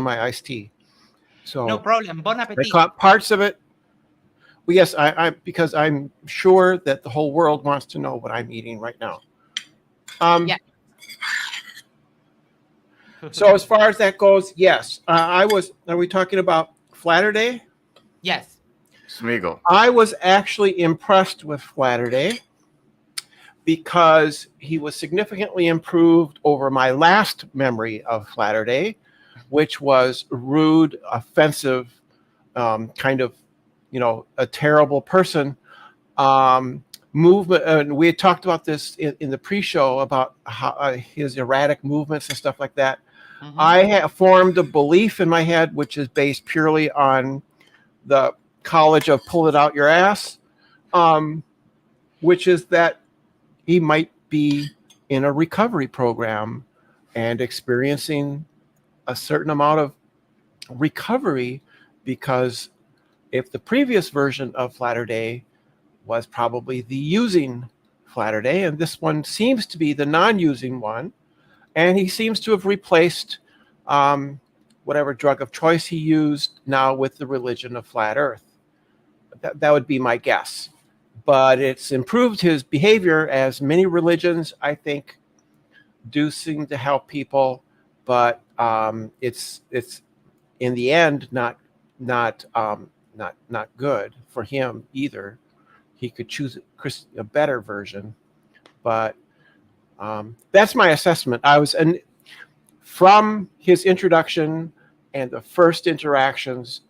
my iced tea. No So problem. Bon I appetit. caught parts of it. Well, yes, because I'm sure that the whole world wants to know what I'm eating right now. Yeah. So as far as that goes, yes, I was. Are we talking about Flatterday? Yes. Smeagol. I was actually impressed with Flatterday because he was significantly improved over my last memory of Flatterday, which was rude, offensive, kind of, a terrible person. Movement, and we had talked about this in the pre-show about how, his erratic movements and stuff like that. Mm-hmm. I have formed a belief in my head, which is based purely on the college of pull it out your ass, which is that he might be in a recovery program and experiencing a certain amount of recovery, because if the previous version of Flatterday was probably the using Flatterday, and this one seems to be the non-using one, and he seems to have replaced whatever drug of choice he used now with the religion of flat Earth. That would be my guess. But it's improved his behavior, as many religions, I think, do seem to help people. But it's in the end not good for him either. He could choose a better version, but that's my assessment. From his introduction and the first interactions,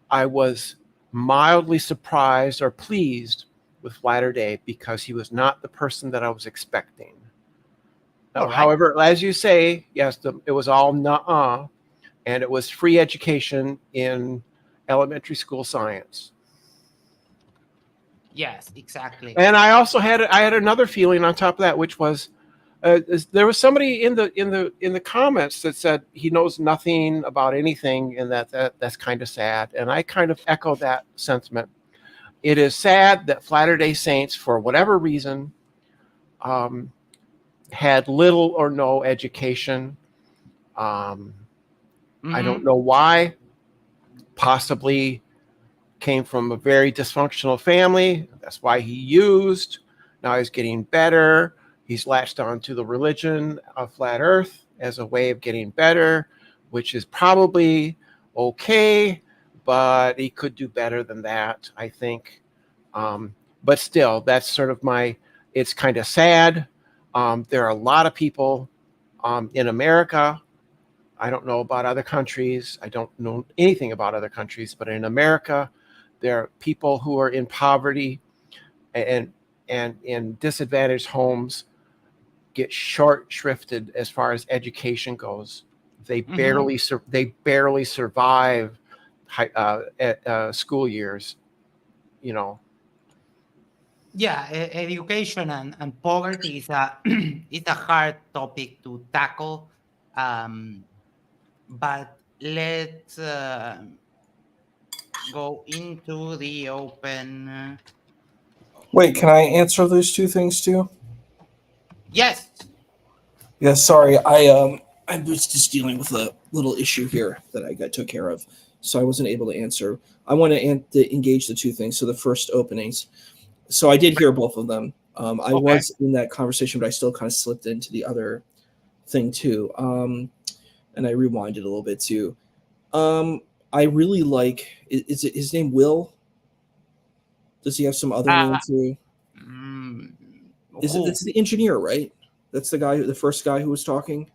I was mildly surprised or pleased with Flatterday because he was not the person that I was expecting. Now, All right. however, as you say, yes, it was all nuh-uh, and it was free education in elementary school science. Yes, exactly. And I had another feeling on top of that, which was there was somebody in the comments that said he knows nothing about anything, and that's kind of sad. And I kind of echo that sentiment. It is sad that Latter-day Saints, for whatever reason, had little or no education. I don't know why. Possibly came from a very dysfunctional family. That's why he used. Now he's getting better. He's latched on to the religion of flat Earth as a way of getting better, which is probably okay, but he could do better than that, I think. But still, that's sort of it's kind of sad. There are a lot of people in America. I don't know about other countries. I don't know anything about other countries, but in America, there are people who are in poverty and in disadvantaged homes get short shrifted as far as education goes. They barely survive school years. Yeah, education and poverty is a is a hard topic to tackle. But let's go into the open. Wait, can I answer those two things too? Yes. Yeah, sorry. I was just dealing with a little issue here that I took care of, so I wasn't able to answer. I want to engage the two things. So the first openings. So I did hear both of them. I was in that conversation, but I still kind of slipped into the other thing too. And I rewinded a little bit too. I really like. Is it his name? Will? Does he have some other name too? It's the engineer, right? That's the guy, the first guy who was talking.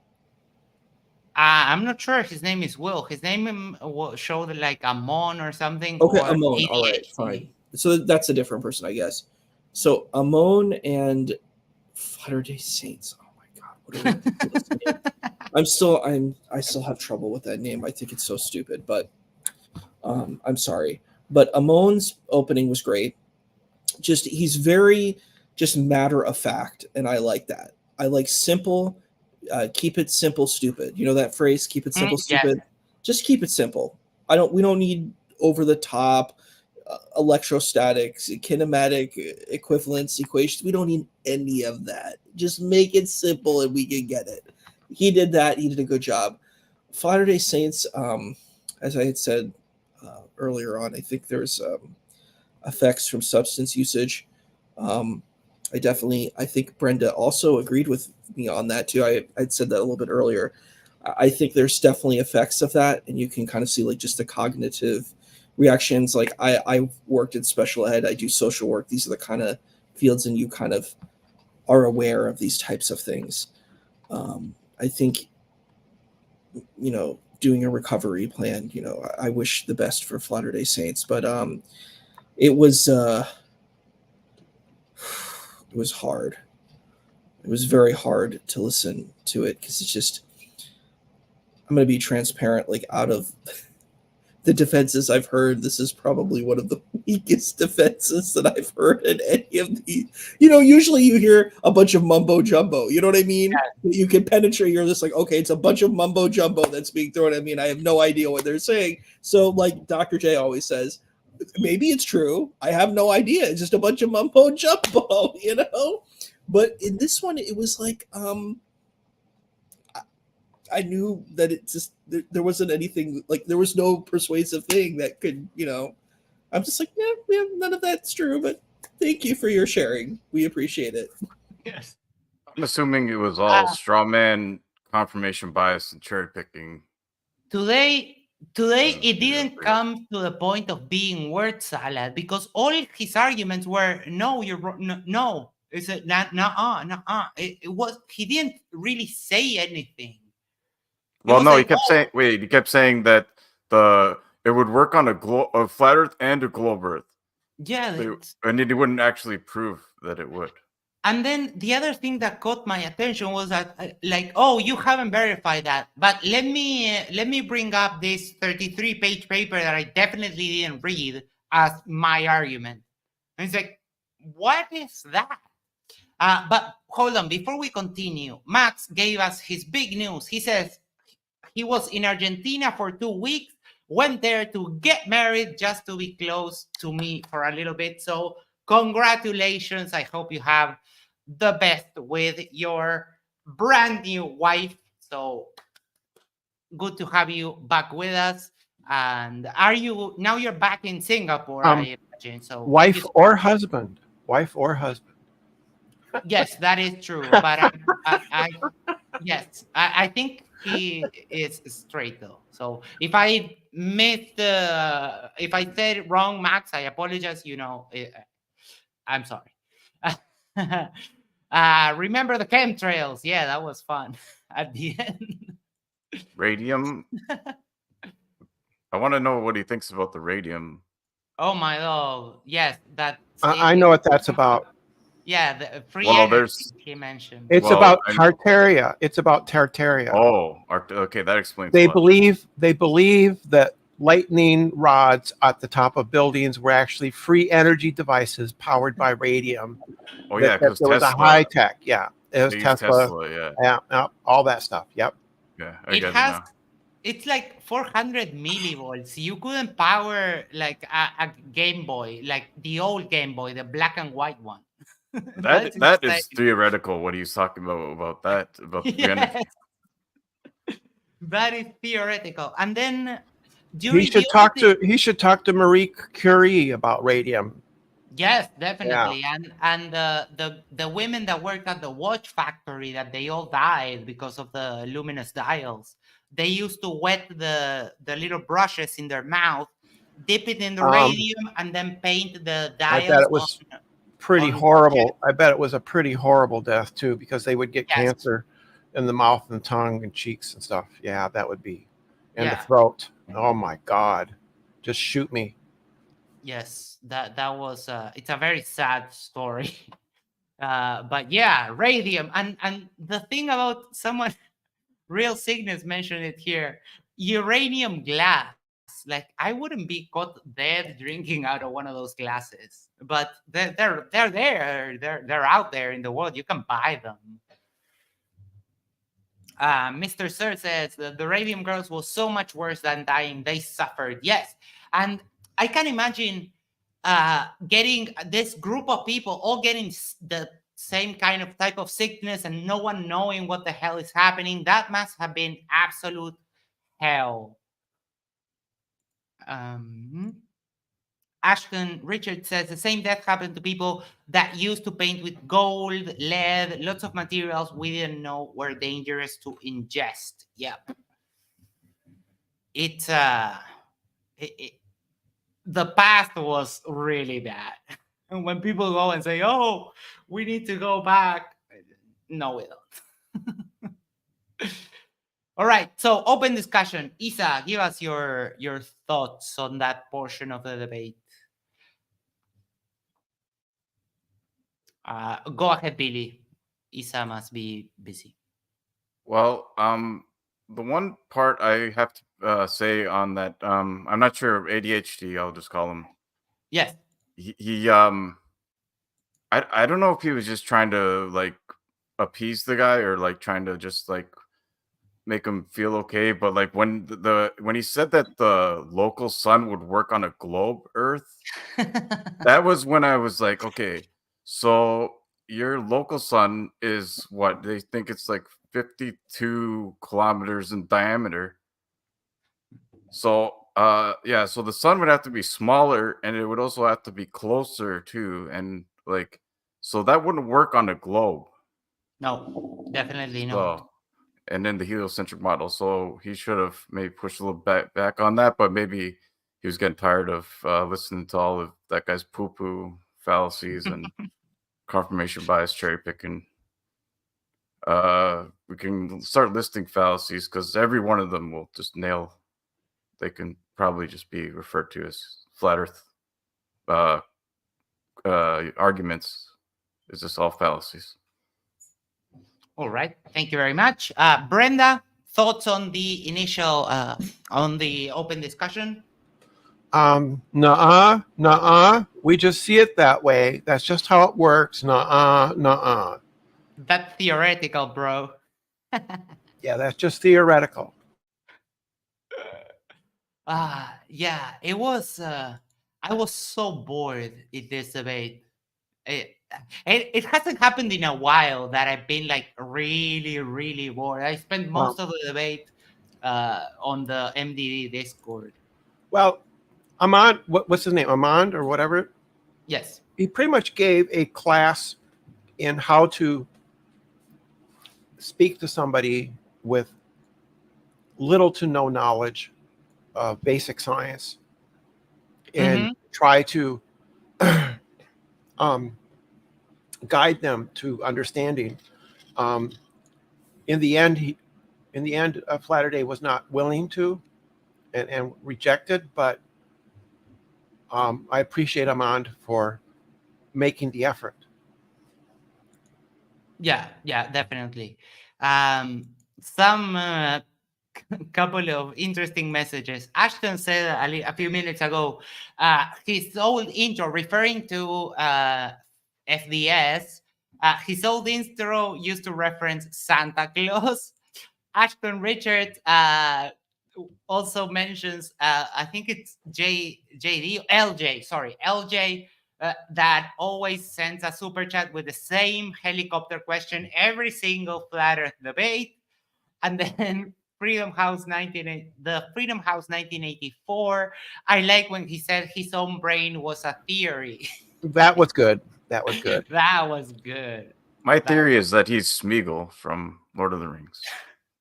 I'm not sure. His name is Will. His name showed like Amon or something. Okay, or Amon. All right, fine. So that's a different person, I guess. So Amon and Latter-day Saints. Oh my God, what a ridiculous name. I still have trouble with that name. I think it's so stupid, but I'm sorry. But Amon's opening was great. He's very just matter of fact, and I like that. I like simple. Keep it simple, stupid. You know that phrase? Keep it simple, stupid. Yes. Just keep it simple. We don't need over the top electrostatics, kinematic equivalence equations. We don't need any of that. Just make it simple, and we can get it. He did that. He did a good job. Latter-day Saints, as I had said earlier on, I think there's effects from substance usage. Um, I think Brenda also agreed with me on that too. I'd said that a little bit earlier. I think there's definitely effects of that, and you can kind of see like just the cognitive reactions. Like I worked in special ed, I do social work. These are the kind of fields, and you kind of are aware of these types of things. I think doing a recovery plan. I wish the best for Latter Day Saints, but it was it was hard. It was very hard to listen to it because it's just I'm going to be transparent. Like out of the defenses I've heard, this is probably one of the weakest defenses that I've heard in any of the. Usually you hear a bunch of mumbo jumbo. You know what I mean? You can penetrate. You're just like, okay, it's a bunch of mumbo jumbo that's being thrown at me, and I have no idea what they're saying. So, like Dr. J always says, maybe it's true. I have no idea. It's just a bunch of mumbo jumbo, But in this one, it was like, I knew that it just there wasn't anything, like there was no persuasive thing that could, I'm just like, yeah, none of that's true, but thank you for your sharing. We appreciate it. Yes. I'm assuming it was all straw man, confirmation bias, and cherry picking. Today Yeah, it yeah, didn't yeah. come to the point of being word salad because all his arguments were no, you're wrong, no, it's a nah. It was, he didn't really say anything. He Well, was no, like, oh, he kept saying that it would work on a flat Earth and a globe Earth, yeah. and he wouldn't actually prove that it would. And then the other thing that caught my attention was that, like, oh, you haven't verified that, but let me bring up this 33-page paper that I definitely didn't read as my argument. And it's like, what is that? But hold on, before we continue, Max gave us his big news. He says he was in Argentina for 2 weeks, went there to get married just to be close to me for a little bit. So congratulations. I hope you have the best with your brand new wife. So good to have you back with us. And you're back in Singapore, I imagine. So Wife or husband. Wife or husband. Yes, that is true. But yes, I think he is straight though. So if I if I said it wrong, Max, I apologize. I'm sorry. Remember the chemtrails? Yeah, that was fun at the end. Radium. I want to know what he thinks about the radium. Oh my God! Yes, I know what that's about. Yeah, the free Well, energy he mentioned. It's about Tartaria. It's about Tartaria. Oh, okay, that explains. They believe that lightning rods at the top of buildings were actually free energy devices powered by radium. Oh yeah, because it was a high tech. Yeah, it was Tesla. Yeah, all that stuff. Yep. Yeah, I get it now. It's like 400 millivolts. You couldn't power like a Game Boy, like the old Game Boy, the black and white one. That is theoretical. What are you talking about that? About yes. That is theoretical. And then he should talk to Marie Curie about radium. Yes, definitely. Yeah. And the women that worked at the watch factory, that they all died because of the luminous dials. They used to wet the little brushes in their mouth, dip it in the radium, and then paint the dials. I bet it was pretty horrible. I bet it was a pretty horrible death too, because they would get cancer in the mouth and tongue and cheeks and stuff. Yeah, that would be in the throat. Oh my God, just shoot me. Yes, that was it's a very sad story. But yeah, radium, and the thing about someone, Real Cygnus mentioned it here, uranium glass. Like, I wouldn't be caught dead drinking out of one of those glasses, but they're there. They're out there in the world. You can buy them. Mr. Sir says that the radium girls was so much worse than dying. They suffered. Yes. And I can imagine getting this group of people all getting the same kind of type of sickness and no one knowing what the hell is happening. That must have been absolute hell. Ashton Richard says the same death happened to people that used to paint with gold, lead, lots of materials we didn't know were dangerous to ingest. Yep. It's the past was really bad. And when people go and say, "Oh, we need to go back," no, we don't. All right. So open discussion. Isa, give us your thoughts on that portion of the debate. Go ahead, Billy. Isa must be busy. Well, the one part I have to say on that, I'm not sure, ADHD, I'll just call him. Yes. I don't know if he was just trying to like appease the guy or like trying to just like make him feel okay, but like when when he said that the local sun would work on a globe Earth, that was when I was like, okay, so your local sun is what they think it's like 52 kilometers in diameter. So yeah, so the sun would have to be smaller and it would also have to be closer too, and like so that wouldn't work on a globe. No, definitely not. So and then the heliocentric model. So he should have maybe pushed a little back on that, but maybe he was getting tired of listening to all of that guy's poo-poo fallacies and confirmation bias cherry picking. We can start listing fallacies because every one of them will just nail. They can probably just be referred to as flat Earth arguments. It's just all fallacies. All right. Thank you very much. Brenda, thoughts on the initial, on the open discussion? Nuh-uh. We just see it that way. That's just how it works. Nuh-uh. That's theoretical, bro. Yeah, that's just theoretical. Yeah, it was. I was so bored in this debate. It hasn't happened in a while that I've been like really bored. I spent most of the debate on the MDD Discord. Well, Amand, what's his name? Amand or whatever? Yes. He pretty much gave a class in how to speak to somebody with little to no knowledge of basic science and try to guide them to understanding. In the end, Flatterday was not willing to and rejected, but I appreciate Amand for making the effort. Yeah, definitely. Some couple of interesting messages. Ashton said a few minutes ago, his old intro referring to FDS, his old intro used to reference Santa Claus. Ashton Richard also mentions, I think it's LJ, that always sends a super chat with the same helicopter question every single flat Earth debate. And then Freedom House 1984. I like when he said his own brain was a theory. That was good. That was good. My theory is that he's Smeagol from Lord of the Rings.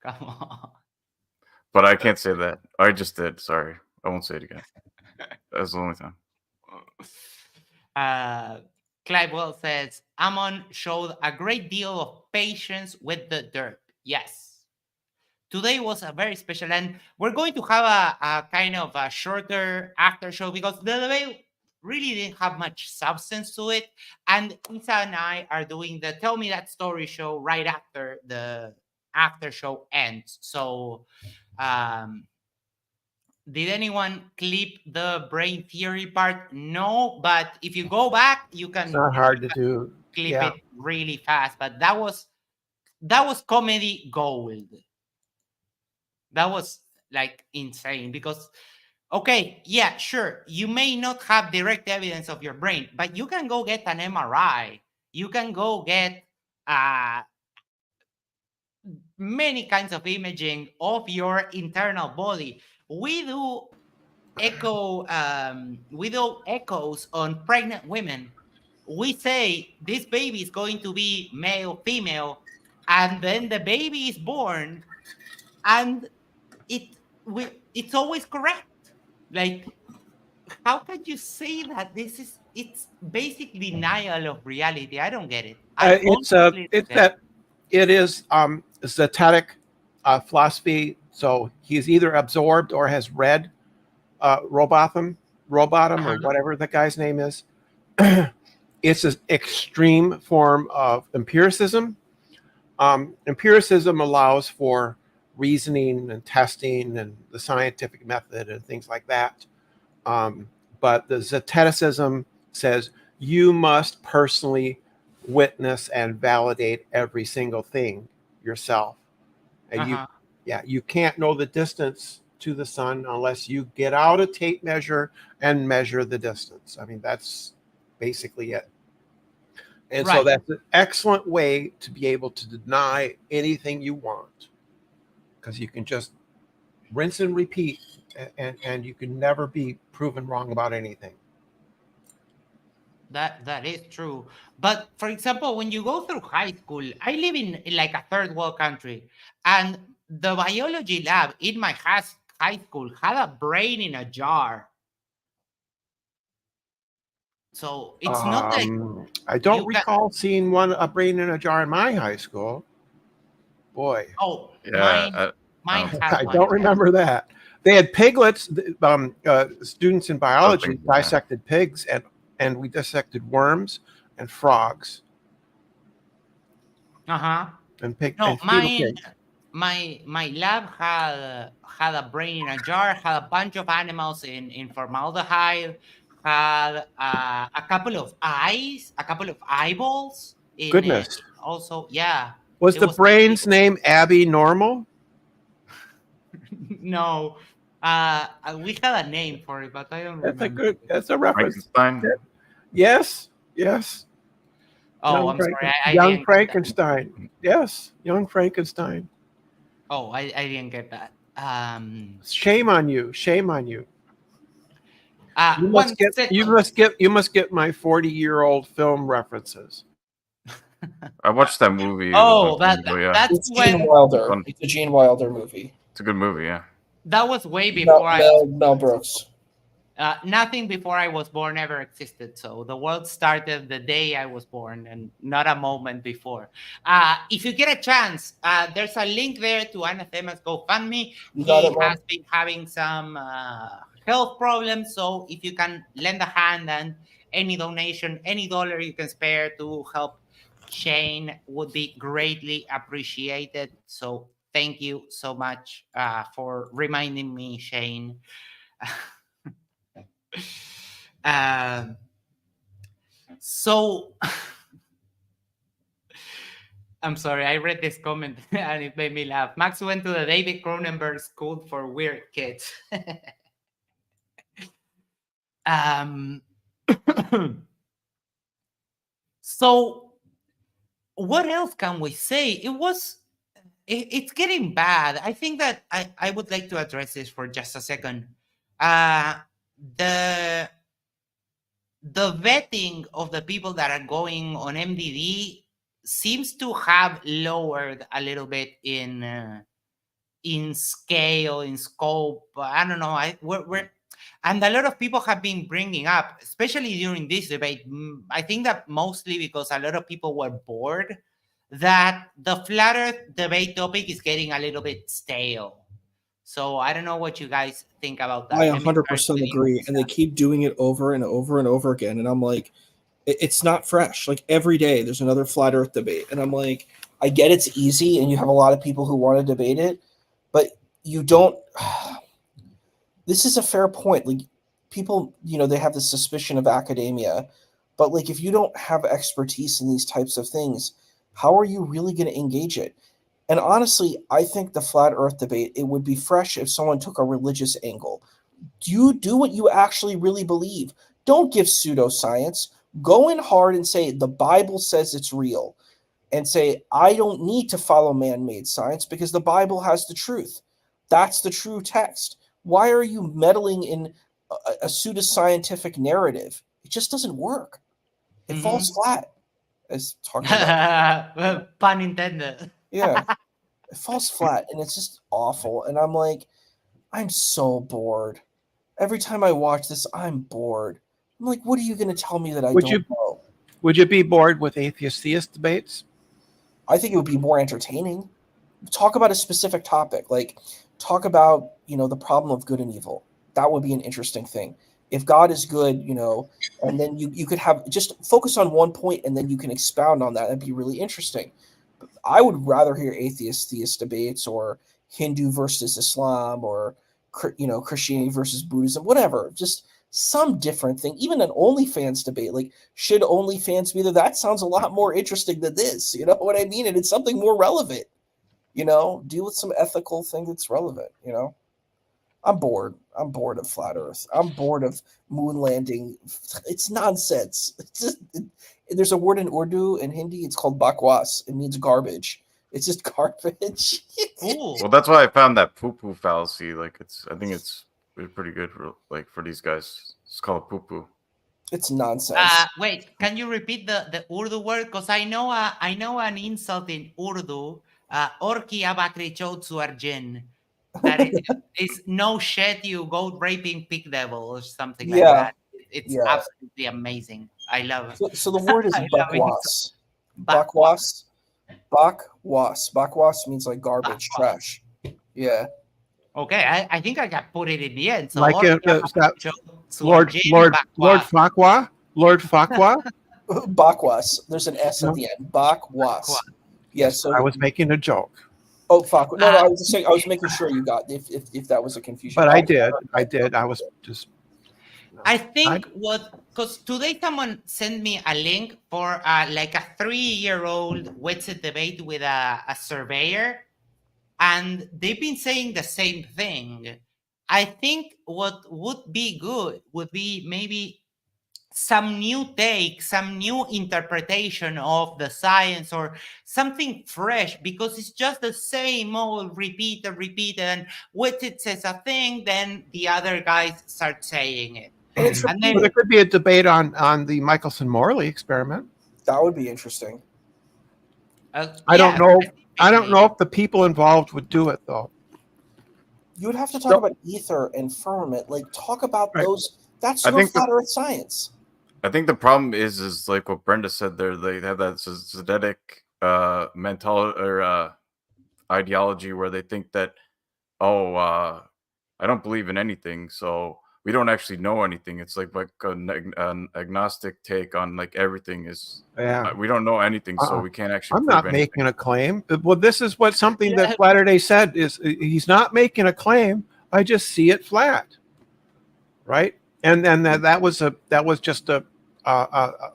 Come on. But I can't say that. I just did. Sorry. I won't say it again. That's the only time. Clive Well says, Amon showed a great deal of patience with the derp. Yes. Today was a very special, and we're going to have a kind of a shorter after show because the debate really didn't have much substance to it. And Isa and I are doing the Tell Me That Story show right after the after show ends. So, did anyone clip the brain theory part? No, but if you go back, you can. It's not hard to do. Clip it really fast. But that was comedy gold. That was like insane because, okay, yeah, sure, you may not have direct evidence of your brain, but you can go get an MRI. You can go get many kinds of imaging of your internal body. We do we do echoes on pregnant women. We say this baby is going to be male, female, and then the baby is born, and it it's always correct. Like, how can you say that it's basic denial of reality? I don't get it. I honestly don't It's get it. that it is zetetic philosophy. So he's either absorbed or has read Robotham or Uh-huh. whatever the guy's name is. It's an extreme form of empiricism. Empiricism allows for reasoning and testing and the scientific method and things like that. But the Zeteticism says you must personally witness and validate every single thing yourself. And Uh-huh. you can't know the distance to the sun unless you get out a tape measure and measure the distance. I mean, that's basically it. And so Right. that's an excellent way to be able to deny anything you want, because you can just rinse and repeat, and you can never be proven wrong about anything. That is true. But for example, when you go through high school, I live in like a third world country, and the biology lab in my high school had a brain in a jar. So it's not like I don't you can. recall seeing a brain in a jar in my high school. Boy, Oh, Yeah, mine don't, has I one. don't remember that. They had piglets. Students in I don't biology think that. dissected pigs, and we dissected worms and frogs Uh huh. and No, fetal pigs. my lab had a brain in a jar, had a bunch of animals in formaldehyde, had a couple of eyes, a couple of eyeballs Goodness, also. Yeah, was it the was actually brain's name Abby Normal? no. We had a name for it, but I don't remember. That's a reference. Frankenstein. Yes, yes. Oh, I'm sorry, I Young didn't get that. Frankenstein. Yes, young Frankenstein. Oh, I didn't get that. Shame on you. Shame on you. You One must get second. you must get my 40-year-old film references. I watched that movie. Oh, Yeah, that's It's Gene when Wilder. Fun. It's a Gene Wilder movie. it's a good movie. Yeah. that was way before I was Mel Brooks. nothing before I was born ever existed. So the world started the day I was born and not a moment before. If you get a chance, there's a link there to Anathema's GoFundMe. You got He it, Mom? has been having some health problems. So if you can lend a hand, and any donation, any dollar you can spare to help Shane would be greatly appreciated. So thank you so much for reminding me, Shane. Um, so I'm sorry, I read this comment and it made me laugh. Max went to the David Cronenberg School for Weird Kids. um, so what else can we say? It's getting bad. I think that I would like to address this for just a second. The vetting of the people that are going on MDD seems to have lowered a little bit in scale, in scope. I don't know. We're and a lot of people have been bringing up, especially during this debate. I think that mostly because a lot of people were bored, that the flat Earth debate topic is getting a little bit stale. So I don't know what you guys think about that. I Let me start 100% with you, agree, and they Lisa. keep doing it over and over and over again, and I'm like, it's not fresh. Like every day, there's another flat Earth debate, and I'm like, I get it's easy, and you have a lot of people who want to debate it, but you don't. This is a fair point. Like people, they have this suspicion of academia, but like if you don't have expertise in these types of things, how are you really going to engage it? And honestly, I think the flat Earth debate, it would be fresh if someone took a religious angle. You do what you actually really believe. Don't give pseudoscience. Go in hard and say the Bible says it's real. and say, I don't need to follow man-made science because the Bible has the truth. That's the true text. Why are you meddling in a pseudoscientific narrative? It just doesn't work. It falls flat. As talking about, Pun intended. yeah, it falls flat, and it's just awful. And I'm like, I'm so bored. Every time I watch this, I'm bored. I'm like, what are you going to tell me that I Would don't you know? would you be bored with atheist-theist debates? I think it would be more entertaining. Talk about a specific topic, like talk about, the problem of good and evil. That would be an interesting thing. If God is good, and then you could have just focus on one point and then you can expound on that. That'd be really interesting. I would rather hear atheist theist debates or Hindu versus Islam or Christianity versus Buddhism, whatever. Just some different thing. Even an OnlyFans debate, like should OnlyFans be there? That sounds a lot more interesting than this. You know what I mean? And it's something more relevant. Deal with some ethical thing that's relevant. I'm bored. I'm bored of flat Earth. I'm bored of moon landing. It's nonsense. There's a word in Urdu and Hindi. It's called bakwas. It means garbage. It's just garbage. Ooh. Well, that's why I found that poo-poo fallacy. Like, I think it's pretty good for these guys. It's called poo-poo. It's nonsense. Wait, can you repeat the Urdu word? Because I know an insult in Urdu. Orki abakri chotsu arjin. That is no shit, you go raping pig devil or something like that. It's absolutely amazing. I love it. So the word is I love it. bakwas. Bakwas. Bakwas. Bakwas means like garbage, trash. Yeah. Okay, I think I can put it in the end. So Like Orki that abakri chotsu Lord arjin, Lord bakwa. Lord Farquhar. Bakwas. There's an S at the end. Bakwas. Yes. So I was making a joke. Oh, fuck. No, I was just saying. I was making sure you got if that was a confusion. But I did. I was just. I think because today someone sent me a link for like a 3-year-old Wetset debate with a surveyor, and they've been saying the same thing. I think what would be good would be maybe some new take, some new interpretation of the science or something fresh, because it's just the same old repeated. And what it says a thing, then the other guys start saying it. And then there could be a debate on the Michelson-Morley experiment. That would be interesting. I don't know. I don't know if the people involved would do it though. You would have to talk about ether and firmament. Like talk about those. That's your flat Earth science. I think the problem is like what Brenda said there. They have that Zedetic mental or ideology where they think that, I don't believe in anything, so we don't actually know anything. It's like an agnostic take on like everything is. Yeah, we don't know anything, so we can't actually. I'm not making a claim. Well, this is what something that Flatter said is he's not making a claim. I just see it flat, right? And that was just a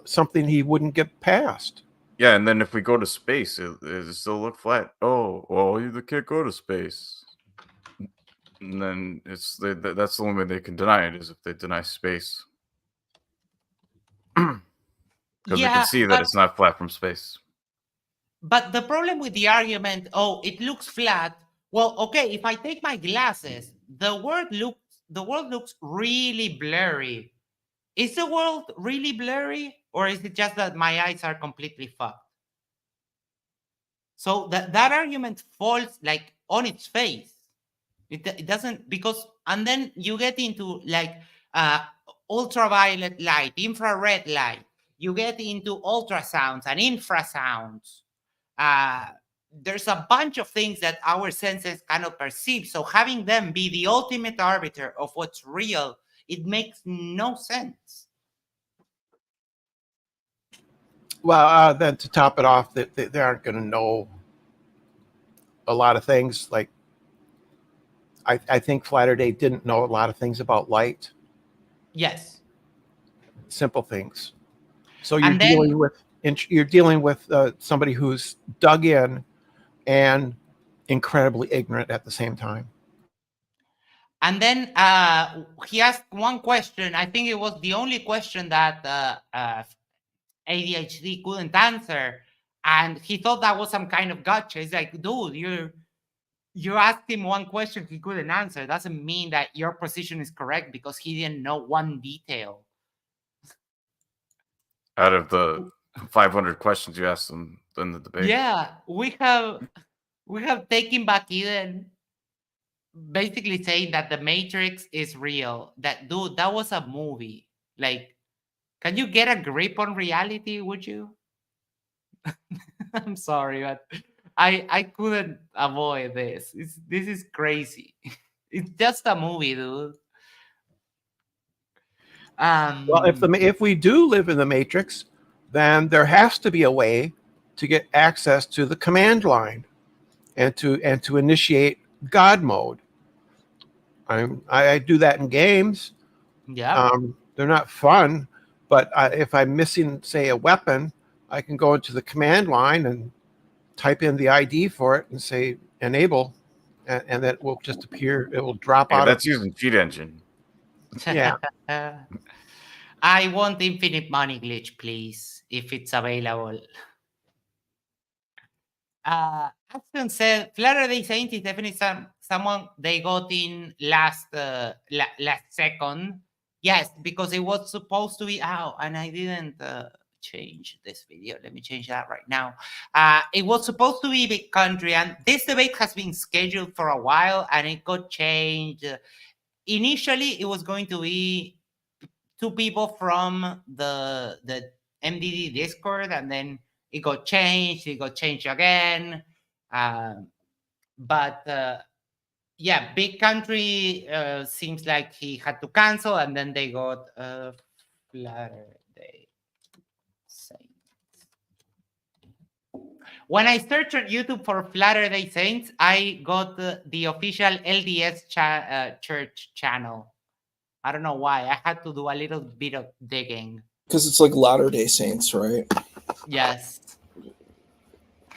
something he wouldn't get past. Yeah, and then if we go to space, it still look flat. Oh, well, you can't go to space. And then that's the only way they can deny it is if they deny space. Because we can see that it's not flat from space. But the problem with the argument, it looks flat. Well, okay, if I take my glasses, the world looks really blurry. Is the world really blurry, or is it just that my eyes are completely fucked? So that argument falls like on its face. It doesn't, because, and then you get into like ultraviolet light, infrared light. You get into ultrasounds and infrasounds. There's a bunch of things that our senses cannot perceive. So having them be the ultimate arbiter of what's real, it makes no sense. Well, then to top it off, they aren't going to know a lot of things. Like I think Flatterday didn't know a lot of things about light. Yes. Simple things. So you're dealing with somebody who's dug in and incredibly ignorant at the same time. And then he asked one question. I think it was the only question that ADHD couldn't answer. And he thought that was some kind of gotcha. It's like, dude, you asked him one question he couldn't answer. Doesn't mean that your position is correct because he didn't know one detail. Out of the 500 questions you asked them in the debate. Yeah, we have taken back Eden basically saying that the Matrix is real. That dude, that was a movie. Like, can you get a grip on reality? Would you? I'm sorry, but I couldn't avoid this. This is crazy. It's just a movie, dude. Well, if we do live in the Matrix, then there has to be a way to get access to the command line and to initiate God mode. I do that in games. Yeah. They're not fun, but if I'm missing, say, a weapon, I can go into the command line and type in the ID for it and say enable, and that will just appear. It will drop Hey, out of. that's using cheat engine. Yeah. I want infinite money glitch, please, if it's available. Ashton said Flatter-Day Saint is definitely someone they got in last last second. Yes, because it was supposed to be out, and I didn't change this video. Let me change that right now. It was supposed to be Big Country, and this debate has been scheduled for a while, and it got changed. Initially, it was going to be two people from the MDD Discord, and then it got changed. It got changed again. But yeah, Big Country seems like he had to cancel, and then they got Flatter-Day Saints. When I searched on YouTube for Flatter-Day Saints, I got the official LDS church channel. I don't know why. I had to do a little bit of digging. Because it's like Latter-day Saints, right? Yes.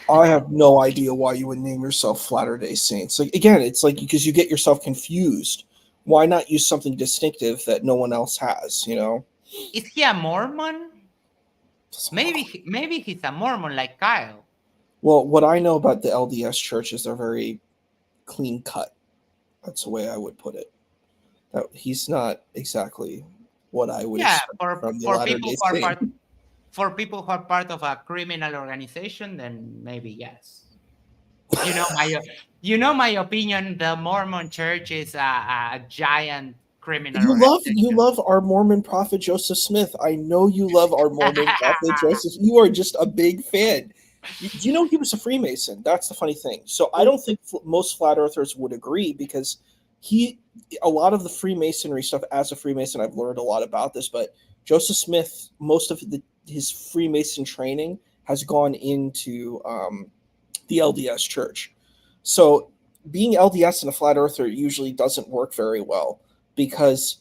I have no idea why you would name yourself Latter-day Saints. Like, again, it's like because you get yourself confused. Why not use something distinctive that no one else has? You know? Is he a Mormon? Maybe he's a Mormon like Kyle. Well, what I know about the LDS church is they're very clean cut. That's the way I would put it. That he's not exactly what I would expect from the Latter-day Saint. For people who are part of a criminal organization, then maybe yes. You know my opinion. The Mormon Church is a giant criminal. You love our Mormon prophet Joseph Smith. I know you love our Mormon prophet Joseph. You are just a big fan. Do you know he was a Freemason? That's the funny thing. So I don't think most flat earthers would agree because a lot of the Freemasonry stuff, as a Freemason, I've learned a lot about this, but Joseph Smith, most of his Freemason training has gone into the LDS church. So being LDS and a flat earther usually doesn't work very well because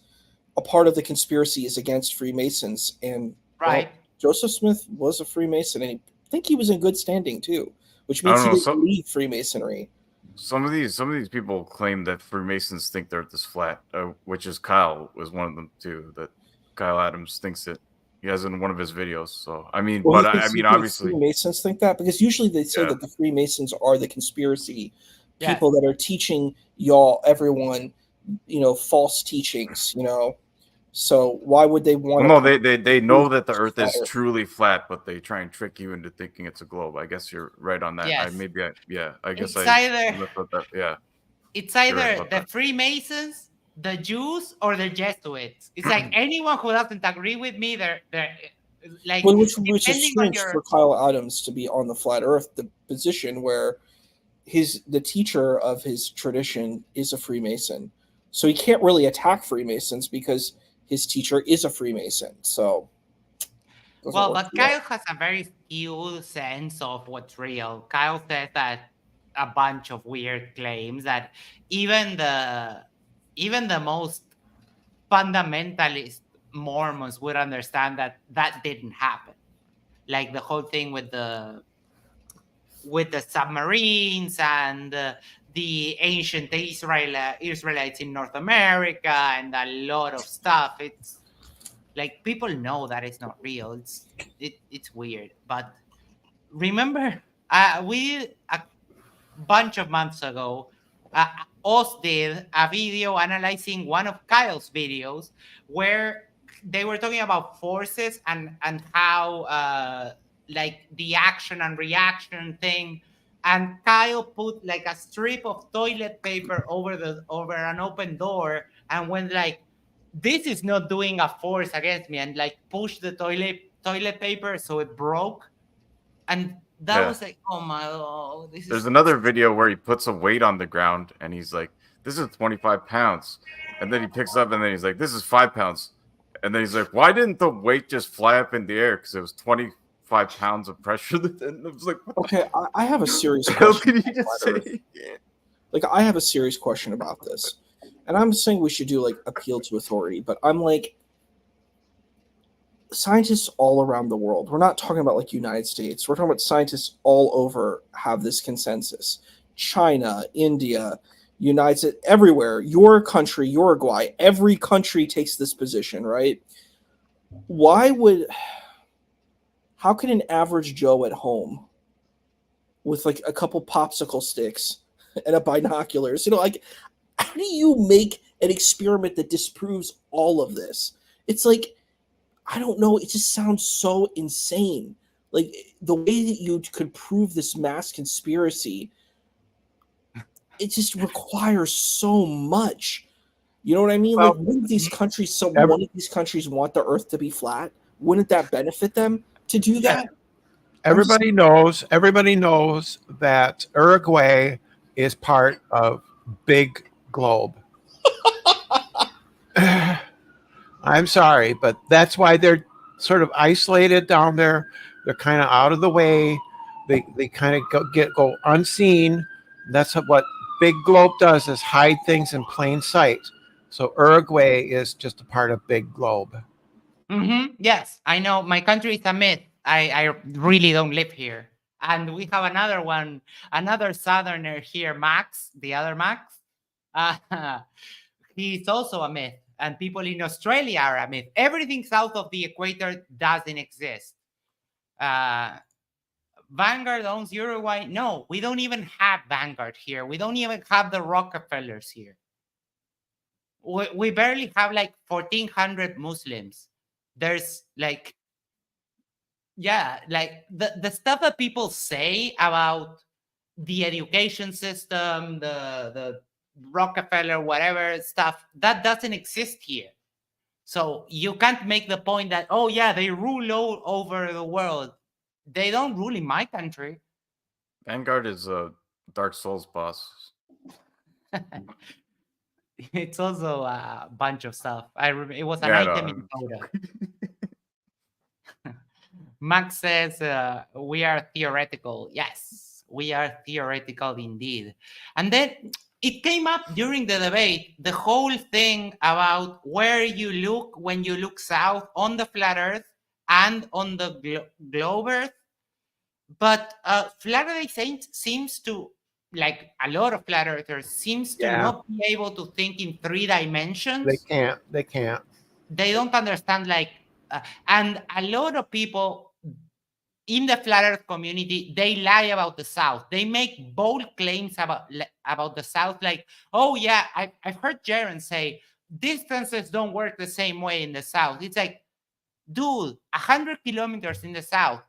a part of the conspiracy is against Freemasons. And right. Joseph Smith was a Freemason, and I think he was in good standing too, which means he didn't leave Freemasonry. Some of these people claim that Freemasons think they're this flat, which is Kyle was one of them too. That Kyle Adams thinks it. He has in one of his videos. So I mean, well, but I mean, obviously, Freemasons think that because usually they say that the Freemasons are the conspiracy people that are teaching everyone, false teachings. So why would they want? Well, no, they know that the Earth is truly flat, but they try and trick you into thinking it's a globe. I guess you're right on that. Yes. It's either the Freemasons, the Jews, or the Jesuits. It's like anyone who doesn't agree with me, they're like. Well, which is strange for Kyle Adams to be on the flat Earth, the position where the teacher of his tradition is a Freemason, so he can't really attack Freemasons because his teacher is a Freemason. So, but Kyle has a very skewed sense of what's real. Kyle says that a bunch of weird claims that even the most fundamentalist Mormons would understand that didn't happen. Like the whole thing with the submarines and the ancient Israelites in North America and a lot of stuff. It's like people know that it's not real. It's weird, but remember we a bunch of months ago, Oz did a video analyzing one of Kyle's videos where they were talking about forces and how like the action and reaction thing. And Kyle put like a strip of toilet paper over an open door and went like, "This is not doing a force against me," and like pushed the toilet paper so it broke. And that Yeah. was like, oh my, oh, this There's is another video where he puts a weight on the ground and he's like, "This is 25 pounds," and then he picks up and then he's like, "This is 5 pounds," and then he's like, "Why didn't the weight just fly up in the air? Because it was 25 pounds of pressure." And I was like, "What Okay, I have a serious the hell question. did he just say?" Like, I have a serious question about this. And I'm saying we should do, like, appeal to authority. But I'm like, scientists all around the world, we're not talking about, like, United States. We're talking about scientists all over have this consensus. China, India, United States, everywhere. Your country, Uruguay, every country takes this position, right? How can an average Joe at home with, like, a couple popsicle sticks and a binoculars, like, how do you make an experiment that disproves all of this? It's like, I don't know. It just sounds so insane. Like, the way that you could prove this mass conspiracy, it just requires so much. You know what I mean? Well, like, wouldn't these countries, every- one of these countries want the Earth to be flat? Wouldn't that benefit them to do that? Everybody knows that Uruguay is part of big globe. I'm sorry, but that's why they're sort of isolated down there. They're kind of out of the way. They kind of go unseen. That's what big globe does, is hide things in plain sight. So Uruguay is just a part of big globe. Yes, I know. My country is a myth. I really don't live here. And we have another one, another southerner here, Max, the other Max. He's also a myth. And people in Australia are a myth. Everything south of the equator doesn't exist. Vanguard owns Uruguay. No, we don't even have Vanguard here. We don't even have the Rockefellers here. We barely have like 1,400 Muslims. There's like, yeah, like the stuff that people say about the education system, the Rockefeller, whatever stuff, that doesn't exist here. So you can't make the point that, oh yeah, they rule all over the world. They don't rule in my country. Vanguard is a Dark Souls boss. It's also a bunch of stuff. It was an Yeah, item in Coda. Max says, we are theoretical. Yes, we are theoretical indeed. And then it came up during the debate, the whole thing about where you look when you look south on the flat earth and on the globe earth. But flat earth seems to, like a lot of flat earthers, seems to not be able to think in 3 dimensions. They can't. They don't understand, like, and a lot of people in the flat earth community, they lie about the South. They make bold claims about the South, like, oh yeah, I've heard Jaron say distances don't work the same way in the South. It's like, dude, 100 kilometers in the South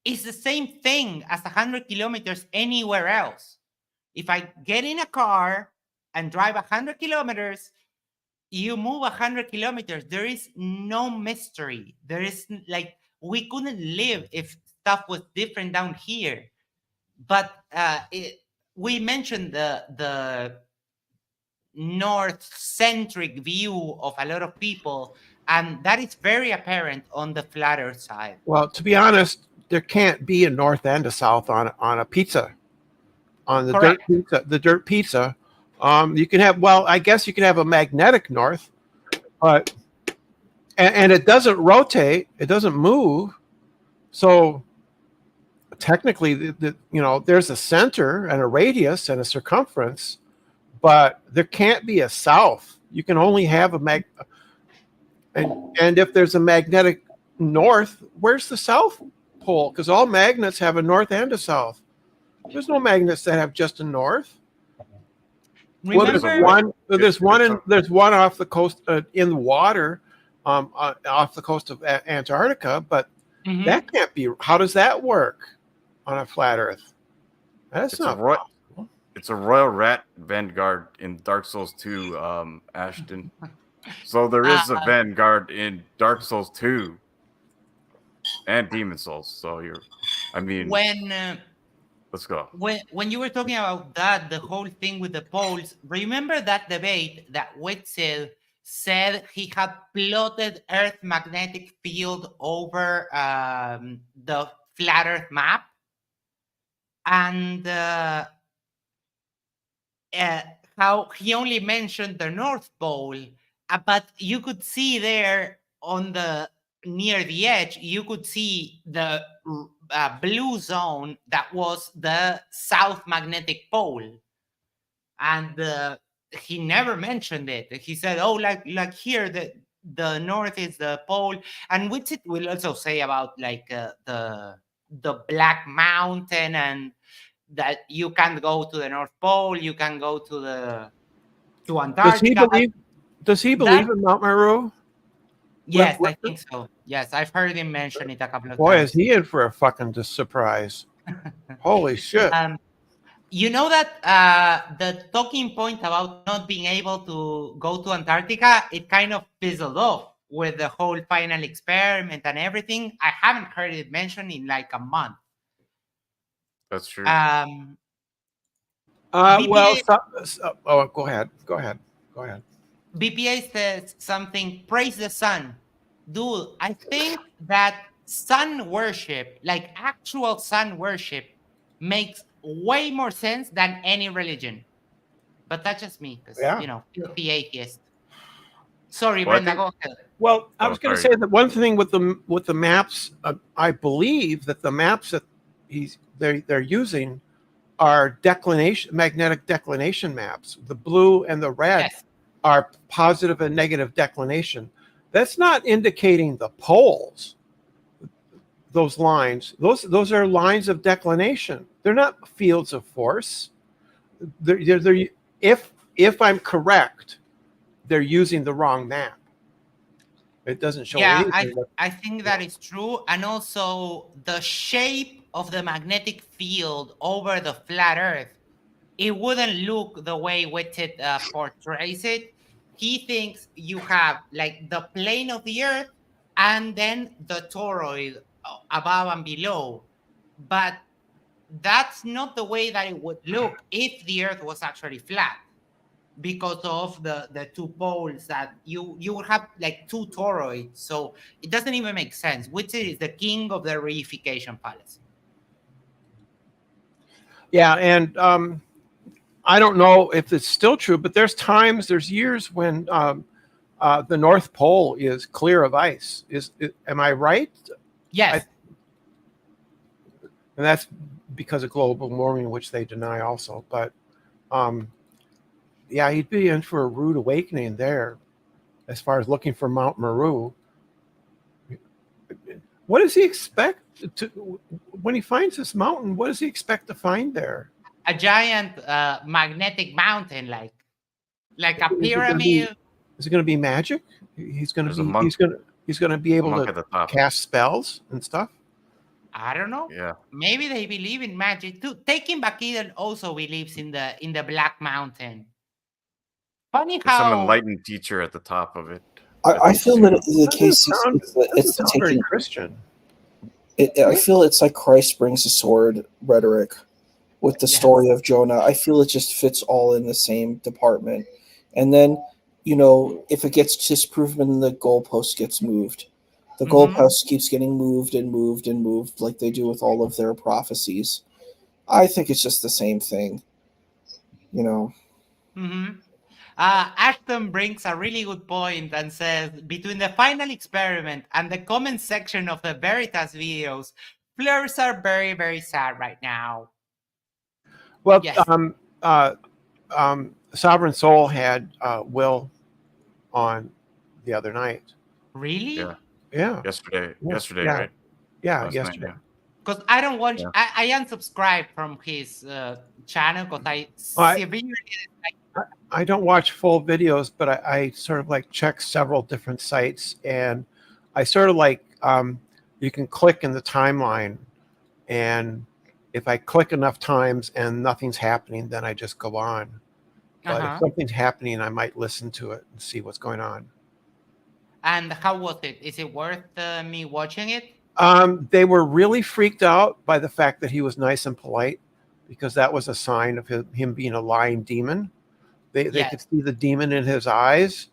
is the same thing as 100 kilometers anywhere else. If I get in a car and drive 100 kilometers, you move 100 kilometers. There is no mystery. There is, like, we couldn't live if stuff was different down here. But we mentioned the north-centric view of a lot of people, and that is very apparent on the flat earth side. Well, to be honest, there can't be a north and a south on a pizza, on the Correct. dirt pizza. The dirt pizza. You can have, well, I guess you can have a magnetic north, but and it doesn't rotate, it doesn't move. So technically, there's a center and a radius and a circumference, but there can't be a south. You can only have and if there's a magnetic north, where's the south pole because all magnets have a north and a south. There's no magnets that have just a north. Well, there's Remember, one. There's one it's in. There's one off the coast in the water, off the coast of Antarctica. But Mhm. that can't be. How does that work on a flat Earth? That's It's a not roy- possible. It's a Royal Rat Vanguard in Dark Souls 2, Ashton. So there is a Vanguard in Dark Souls 2 and Demon Souls. So I mean, when let's go. when you were talking about that, the whole thing with the poles, remember that debate that Witzel said he had plotted Earth magnetic field over the flat Earth map, and how he only mentioned the North Pole, but you could see there on the near the edge, you could see the blue zone that was the South Magnetic Pole, and he never mentioned it. He said, "Oh, like here, the North is the pole," and which it will also say about like the Black Mountain and that you can go to the North Pole, you can go to Does he Antarctica. believe? Does he believe in Mount Meru? Yes, What- I think so. Yes, I've heard him mention it a couple of Boy, times. is he in for a fucking surprise! Holy shit! You know that the talking point about not being able to go to Antarctica, it kind of fizzled off with the whole final experiment and everything. I haven't heard it mentioned in like a month. That's true. Well, BPA, go ahead. Go ahead. Go ahead. BPA says something, praise the sun. Dude, I think that sun worship, like actual sun worship, makes way more sense than any religion. But that's just me, because, Yeah. you know, filthy atheist. Sorry, Well, I Brenda, think- go ahead. Well, I Oh, was going to sorry. say that one thing with the maps, I believe that the maps that they're using are magnetic declination maps. The blue and the red Yes. are positive and negative declination. That's not indicating the poles. Those lines, those are lines of declination. They're not fields of force. They're if I'm correct, they're using the wrong map. It doesn't show Yeah, anything. I think that is true. And also the shape of the magnetic field over the flat Earth, it wouldn't look the way Whitted portrays it. He thinks you have like the plane of the Earth and then the toroid above and below. But that's not the way that it would look if the Earth was actually flat, because of the two poles that you would have like two toroids. So it doesn't even make sense. Which is the king of the reification fallacy. Yeah, and I don't know if it's still true, but there's years when the North Pole is clear of ice. Am I right? Yes. And that's because of global warming, which they deny also. But yeah, he'd be in for a rude awakening there, as far as looking for Mount Meru. What does he expect to when he finds this mountain? What does he expect to find there? A giant magnetic mountain, like a pyramid. Is it going to be magic? He's going to There's a be. monk. He's going to be able Monk at to the top. cast spells and stuff. I don't know. Yeah. Maybe they believe in magic too. Taking Bakiden also believes in the Black Mountain. Funny There's some how enlightened teacher at the top of it. I feel that the Doesn't case sound- is it's doesn't the sound very taking. Christian. I feel it's like Christ brings a sword rhetoric with the Yes. story of Jonah. I feel it just fits all in the same department. And then, you know, if it gets disproven, the goalpost gets moved. The Mhm. goalpost keeps getting moved and moved and moved like they do with all of their prophecies. I think it's just the same thing. You know. Mm-hmm. Ashton brings a really good point and says, between the final experiment and the comment section of the Veritas videos, Fleurs are very, very sad right now. Well, Yes. Sovereign Soul had Will on the other night. Really? Yeah. Yeah, Yesterday, Yeah. yesterday, Yeah. right? yeah, Last night, yesterday. Because I don't watch. Yeah. I unsubscribed from his channel because I I- severely I don't watch full videos, but I sort of like check several different sites, and I sort of like you can click in the timeline, and if I click enough times and nothing's happening, then I just go on. But if something's happening, I might listen to it and see what's going on. And how was it? Is it worth me watching it? They were really freaked out by the fact that he was nice and polite, because that was a sign of him being a lying demon. They Yes. could see the demon in his eyes.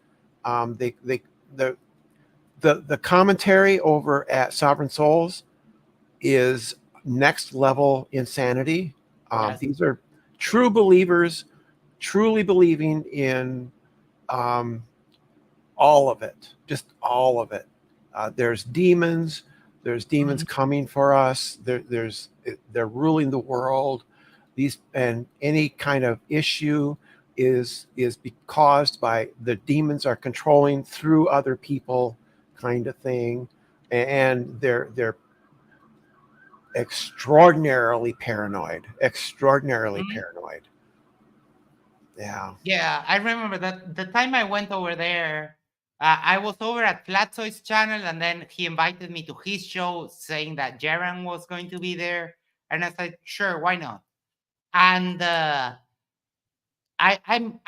The commentary over at Sovereign Souls is next level insanity. Yes. These are true believers, truly believing in all of it, just all of it. There's demons. There's demons coming for us. They're ruling the world. And any kind of issue is caused by the demons are controlling through other people, kind of thing, and they're extraordinarily paranoid. Yeah. Yeah, I remember that the time I went over there, I was over at Flatsoy's channel, and then he invited me to his show, saying that Jaran was going to be there, and I said, "Sure, why not?" And I'm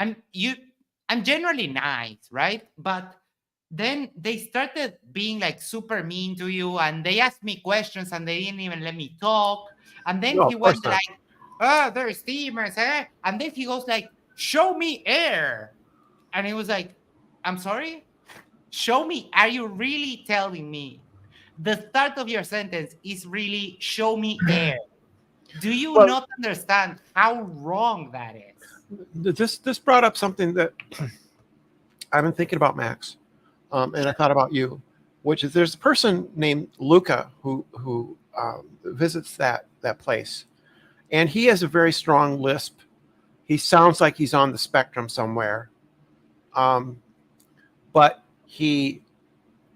generally nice, right? But then they started being like super mean to you, and they asked me questions, and they didn't even let me talk. And then No, he of course went not. like, "Oh, there's steamers, eh?" And then he goes like, "Show me air," and it was like, "I'm sorry, show me. Are you really telling me the start of your sentence is really show me air? Do you Well, not understand how wrong that is?" this brought up something that I've been thinking about, Max, and I thought about you, which is there's a person named Luca who visits that place, and he has a very strong lisp. He sounds like he's on the spectrum somewhere, but he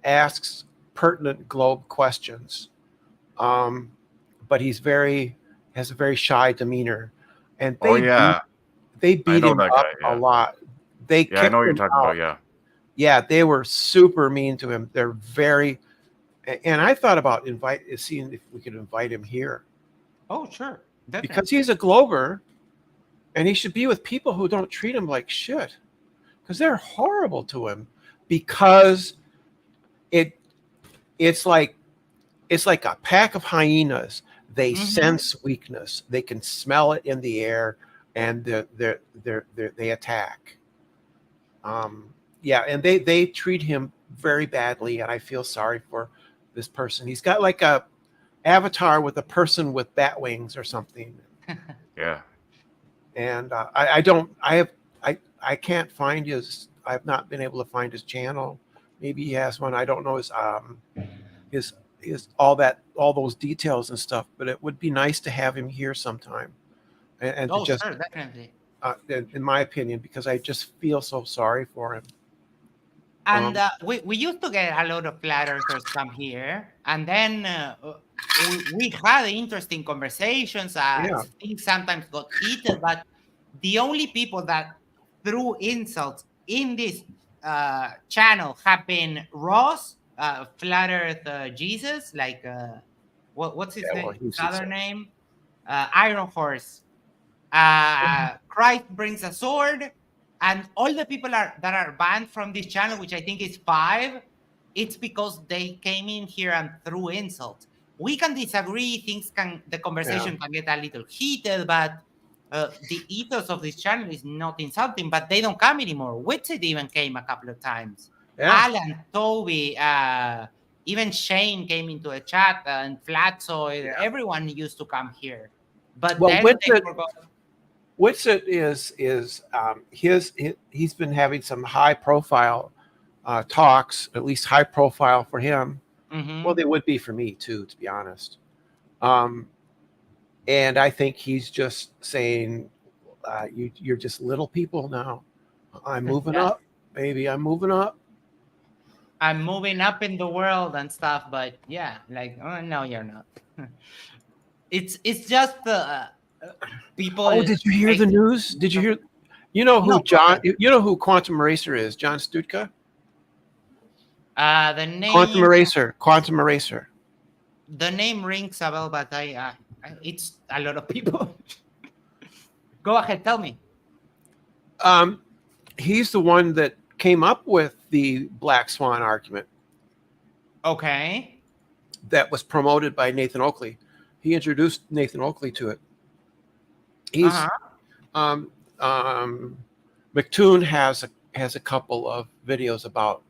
asks pertinent globe questions. But has a very shy demeanor, and Oh yeah, they I beat know him that up guy. a Yeah, lot. They yeah, I know kicked what you're him talking out. about. Yeah, Yeah, they were super mean to him. They're very, and I thought about seeing if we could invite him here, Oh, sure, definitely. because he's a Glober, and he should be with people who don't treat him like shit, because they're horrible to him, because it it's like a pack of hyenas. They sense weakness. They can smell it in the air, and they attack. Yeah, and they treat him very badly, and I feel sorry for this person. He's got like a avatar with a person with bat wings or something, yeah. and I don't. I can't find his. I've not been able to find his channel. Maybe he has one. I don't know his all those details and stuff. But it would be nice to have him here sometime, and to Oh, just sure, definitely. in my opinion, because I just feel so sorry for him. And we used to get a lot of flat earthers come here, and then we had interesting conversations. Yeah. Things sometimes got heated, but the only people that threw insults in this channel have been Ross, Flat Earth Jesus, like what's his Yeah, well, name? he's Other insane. name? Iron Horse. Christ brings a sword, and all the people that are banned from this channel, which I think is 5, it's because they came in here and threw insults. We can disagree; the conversation can get a little heated, but the ethos of this channel is not insulting. But they don't come anymore. Witsit even came a couple of times. Yeah. Alan, Toby, even Shane came into a chat, and Flatsoil. Everyone used to come here, but Well, then they forgot. Witsit he's been having some high profile talks, at least high profile for him. Well, they would be for me too, to be honest. And I think he's just saying, you're just little people now. I'm moving up, baby. I'm moving up. I'm moving up in the world and stuff, but yeah, like, oh, no, you're not. It's just uh, people Oh, did you hear like the news? Did you hear? You know who no, go John? ahead. You know who Quantum Eraser is? John Stutka. The name Quantum Eraser. the name rings a bell, but it's a lot of people. Go ahead, tell me. Um, he's the one that came up with the Black Swan argument Okay. that was promoted by Nathan Oakley. He introduced Nathan Oakley to it. He's Uh-huh. um, um, McToon has a couple of videos about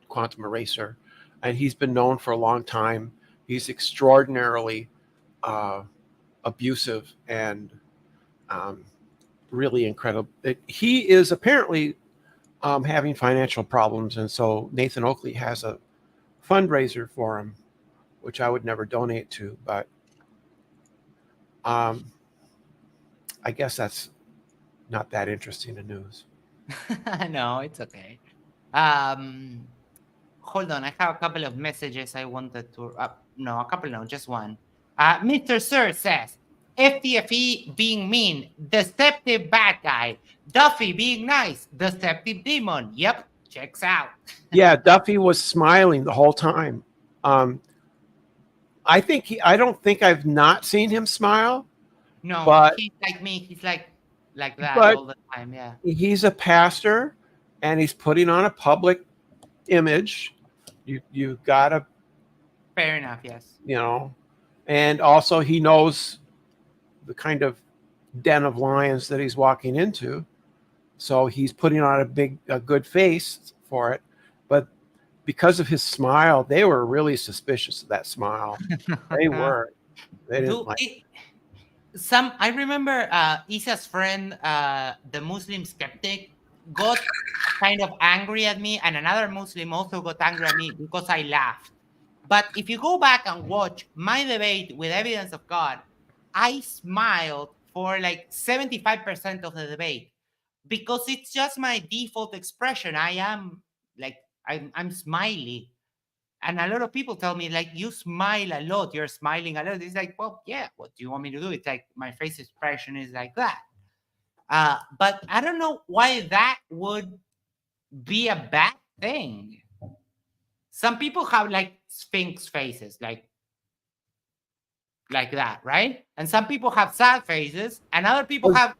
Quantum Eraser, and he's been known for a long time. He's extraordinarily uh, abusive and um, really incredible. He is apparently having financial problems, and so Nathan Oakley has a fundraiser for him, which I would never donate to, but um, I guess that's not that interesting in news. No, it's okay. Um, Hold on. I have a couple of messages I wanted to. No, a couple, no, just one. Mr. Sir says FTFE being mean, deceptive bad guy. Duffy being nice, deceptive demon. Yep, checks out. Yeah, Duffy was smiling the whole time. Um, I don't think I've not seen him smile, No, but he's like me. He's like that but all the time. Yeah, he's a pastor and he's putting on a public image. You gotta, fair enough. Yes. you know, and also he knows the kind of den of lions that he's walking into. So he's putting on a good face for it. But because of his smile, they were really suspicious of that smile. They were. They didn't Do like. it, some I remember Isa's friend, the Muslim skeptic, got kind of angry at me, and another Muslim also got angry at me because I laughed. But if you go back and watch my debate with Evidence of God, I smiled for like 75% of the debate because it's just my default expression. I am like I'm smiley. And a lot of people tell me, like, you smile a lot, you're smiling a lot. It's like, well, yeah, what do you want me to do? It's like my face expression is like that. But I don't know why that would be a bad thing. Some people have like sphinx faces, like that, right? And some people have sad faces, and other people have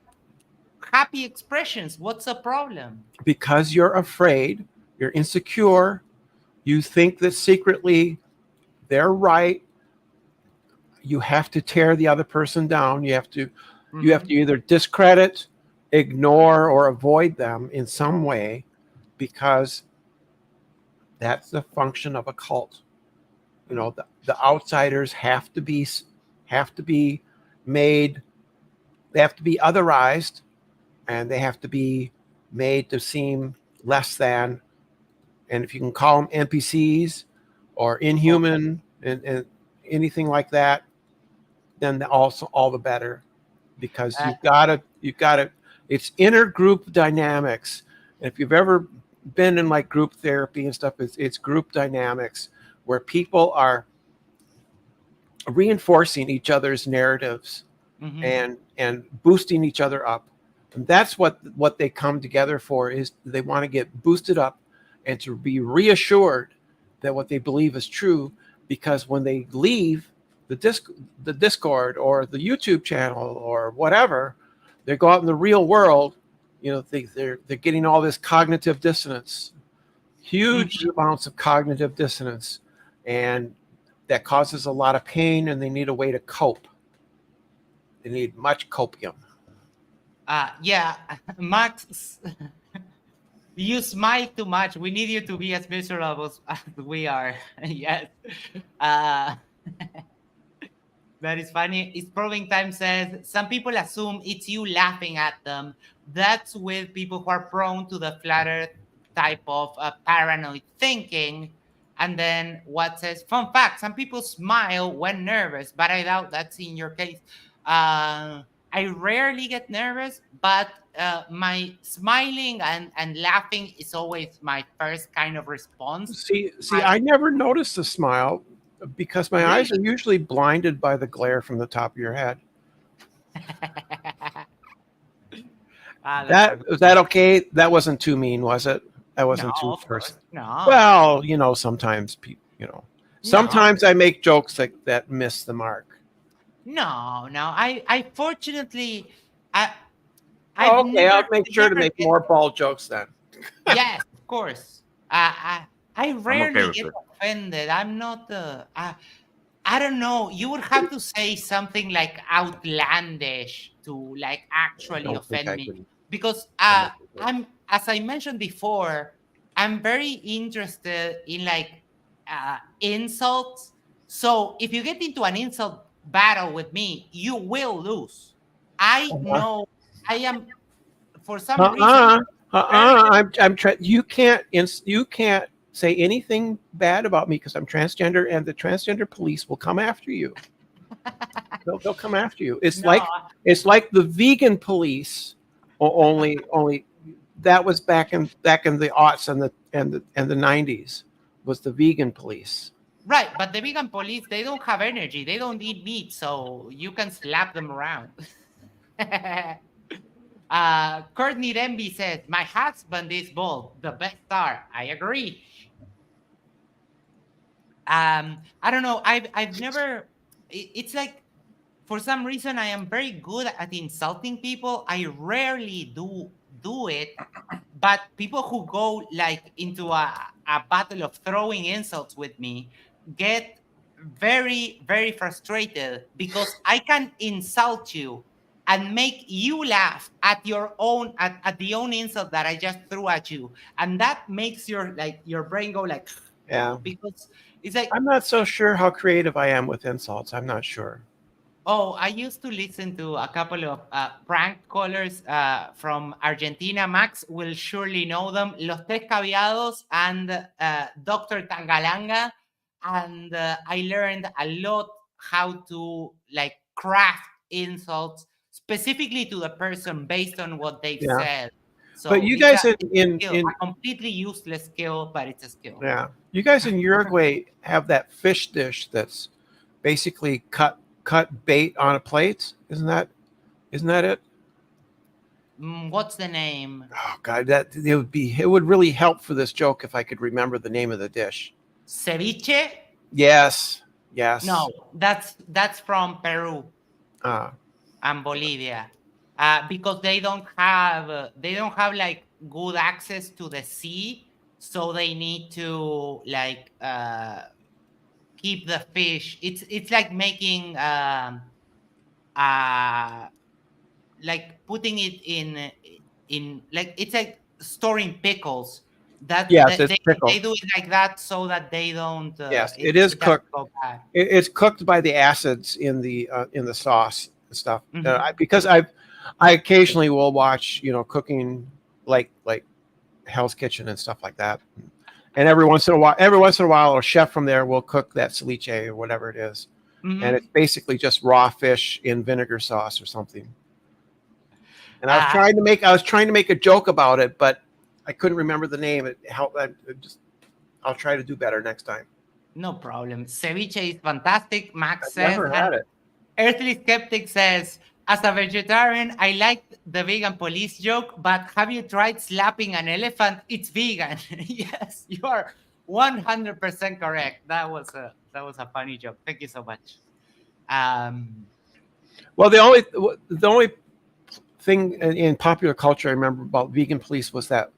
happy expressions. What's the problem? Because you're afraid, you're insecure, you think that secretly they're right. You have to tear the other person down. You have to either discredit, ignore, or avoid them in some way because that's the function of a cult. You know, the outsiders have to be made. They have to be otherized, and they have to be made to seem less than. And if you can call them NPCs or inhuman and anything like that, then also all the better, because you've got to. It's intergroup dynamics. And if you've ever been in like group therapy and stuff, it's group dynamics where people are reinforcing each other's narratives and boosting each other up. And that's what they come together for, is they want to get boosted up and to be reassured that what they believe is true, because when they leave the Discord or the YouTube channel or whatever, they go out in the real world, you know, they're getting all this cognitive dissonance, huge amounts of cognitive dissonance, and that causes a lot of pain, and they need a way to cope. They need much copium. Yeah, Max, you smile too much. We need you to be as miserable as we are. Yes. Uh, that is funny. It's Proving Time says some people assume it's you laughing at them. That's with people who are prone to the flat earth type of paranoid thinking. And then what says, fun fact, some people smile when nervous, but I doubt that's in your case. I rarely get nervous, but my smiling and laughing is always my first kind of response. See, I never noticed the smile because my eyes are Really? usually blinded by the glare from the top of your head. That's Was that okay? That wasn't too mean, was it? That wasn't no, too of course, personal. no, Well, sometimes people, no, sometimes I make jokes that miss the mark. no. I fortunately, I, Oh, I've okay, I'll never, make I sure to never make get. more bald jokes then. Yes, of course. I I'm okay rarely with get it. offended. I'm not. I don't know. You would have to say something like outlandish to like I actually don't think offend I me, can because come up with it. I'm, as I mentioned before, I'm very interested in like insults. So if you get into an insult battle with me, you will lose. I Uh-huh. know. I am, for some reason, Uh-uh. very good. You can't say anything bad about me because I'm transgender, and the transgender police will come after you. They'll come after you. No, It's like the vegan police, only that was back in the aughts and the 90s was the vegan police. right, but the vegan police, they don't have energy. They don't eat meat, so you can slap them around. Courtney Denby says, "My husband is bald, the best star." I agree. I don't know. I've never. It's like, for some reason, I am very good at insulting people. I rarely do it, but people who go like into a battle of throwing insults with me get very, very frustrated because I can insult you and make you laugh at your own at the own insult that I just threw at you, and that makes your brain go like, Yeah. because it's like, I'm not so sure how creative I am with insults. I'm not sure. oh, I used to listen to a couple of prank callers from Argentina. Max will surely know them, Los Tres Caviados and Dr. Tangalanga. And I learned a lot how to like craft insults specifically to the person based on what they've Yeah. said. But So you it's guys a in skill, a completely useless skill, but it's a skill. yeah, you guys in Uruguay have that fish dish that's basically cut bait on a plate. Isn't that it? What's the name? Oh God, it would really help for this joke if I could remember the name of the dish. Ceviche? Yes. No, that's from Peru Uh, and Bolivia, because they don't have like good access to the sea, so they need to like keep the fish. It's like making uh like putting it in like, it's like storing pickles. That yes, they, it's they pickle. they do it like that so that they don't Yes, it is it doesn't cooked. go bad. It's cooked by the acids in the sauce and stuff. Mhm. Because I occasionally will watch cooking like Hell's Kitchen and stuff like that. And every once in a while, a chef from there will cook that ceviche or whatever it is, and it's Mhm. basically just raw fish in vinegar sauce or something. And Uh, I was trying to make a joke about it, but I couldn't remember the name. I'll try to do better next time. No problem. Ceviche is fantastic, Max I've says. never And had it. Earthly Skeptic says, as a vegetarian, I like the vegan police joke, but have you tried slapping an elephant? It's vegan. Yes, you are 100% correct. That was a funny joke. Thank you so much. Well, the only thing in popular culture I remember about vegan police was that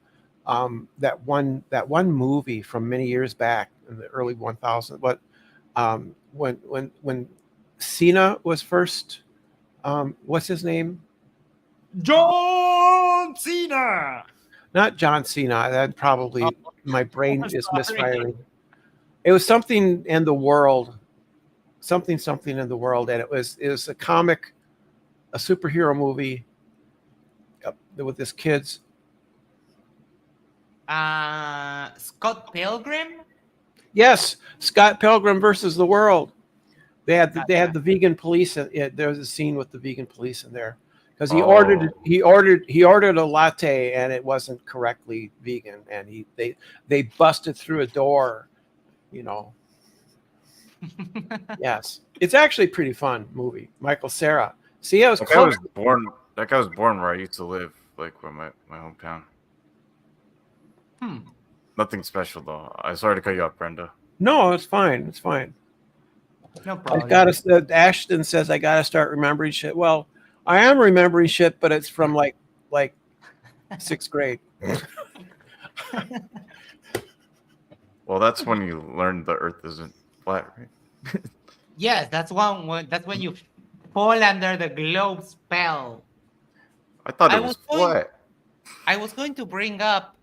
one movie from many years back in the early 1000s. But when Cena was first, what's his name? John Cena. Not John Cena. That probably Oh, my brain is sorry. misfiring. It was something in the world, something in the world, and it was a superhero movie with this kids. Scott Pilgrim. Yes, Scott Pilgrim versus the World. They had Yeah. the vegan police. There was a scene with the vegan police in there because Oh. he ordered a latte and it wasn't correctly vegan, and they busted through a door, you know. Yes, it's actually a pretty fun movie. Michael Cera. See, I was That guy close. was born. That guy was born where I used to live, like where my hometown. Nothing special though. I sorry to cut you off, Brenda. No, it's fine. It's fine. No I problem. gotta. Ashton says I gotta start remembering shit. Well, I am remembering shit, but it's from like 6th grade. Well, that's when you learn the Earth isn't flat, right? Yes, that's that's when you fall under the globe spell. I thought I it was was going flat. I was going to bring up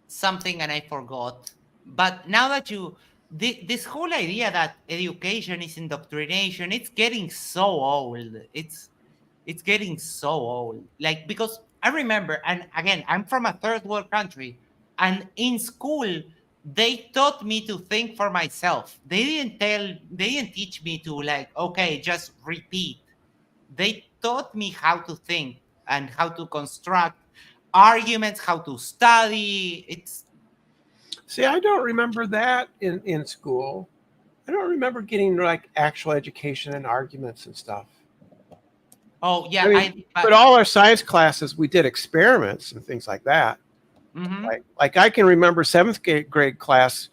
something and I forgot. But now that this whole idea that education is indoctrination, it's getting so old. It's getting so old. Like, because I remember, and again, I'm from a third world country, and in school they taught me to think for myself. They didn't teach me to, like, okay, just repeat. They taught me how to think and how to construct arguments, how to study. It's See, I don't remember that in school. I don't remember getting like actual education and arguments and stuff. oh I yeah, mean, but all our science classes, we did experiments and things like that. mhm. Like I can remember 7th grade class.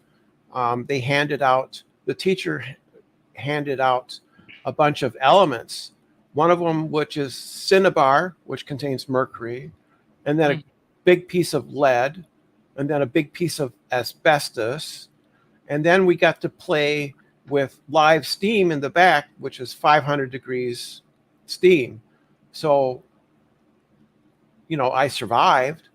The teacher handed out a bunch of elements. One of them, which is cinnabar, which contains mercury, and then a big piece of lead, and then a big piece of asbestos. And then we got to play with live steam in the back, which is 500 degrees steam. So, I survived.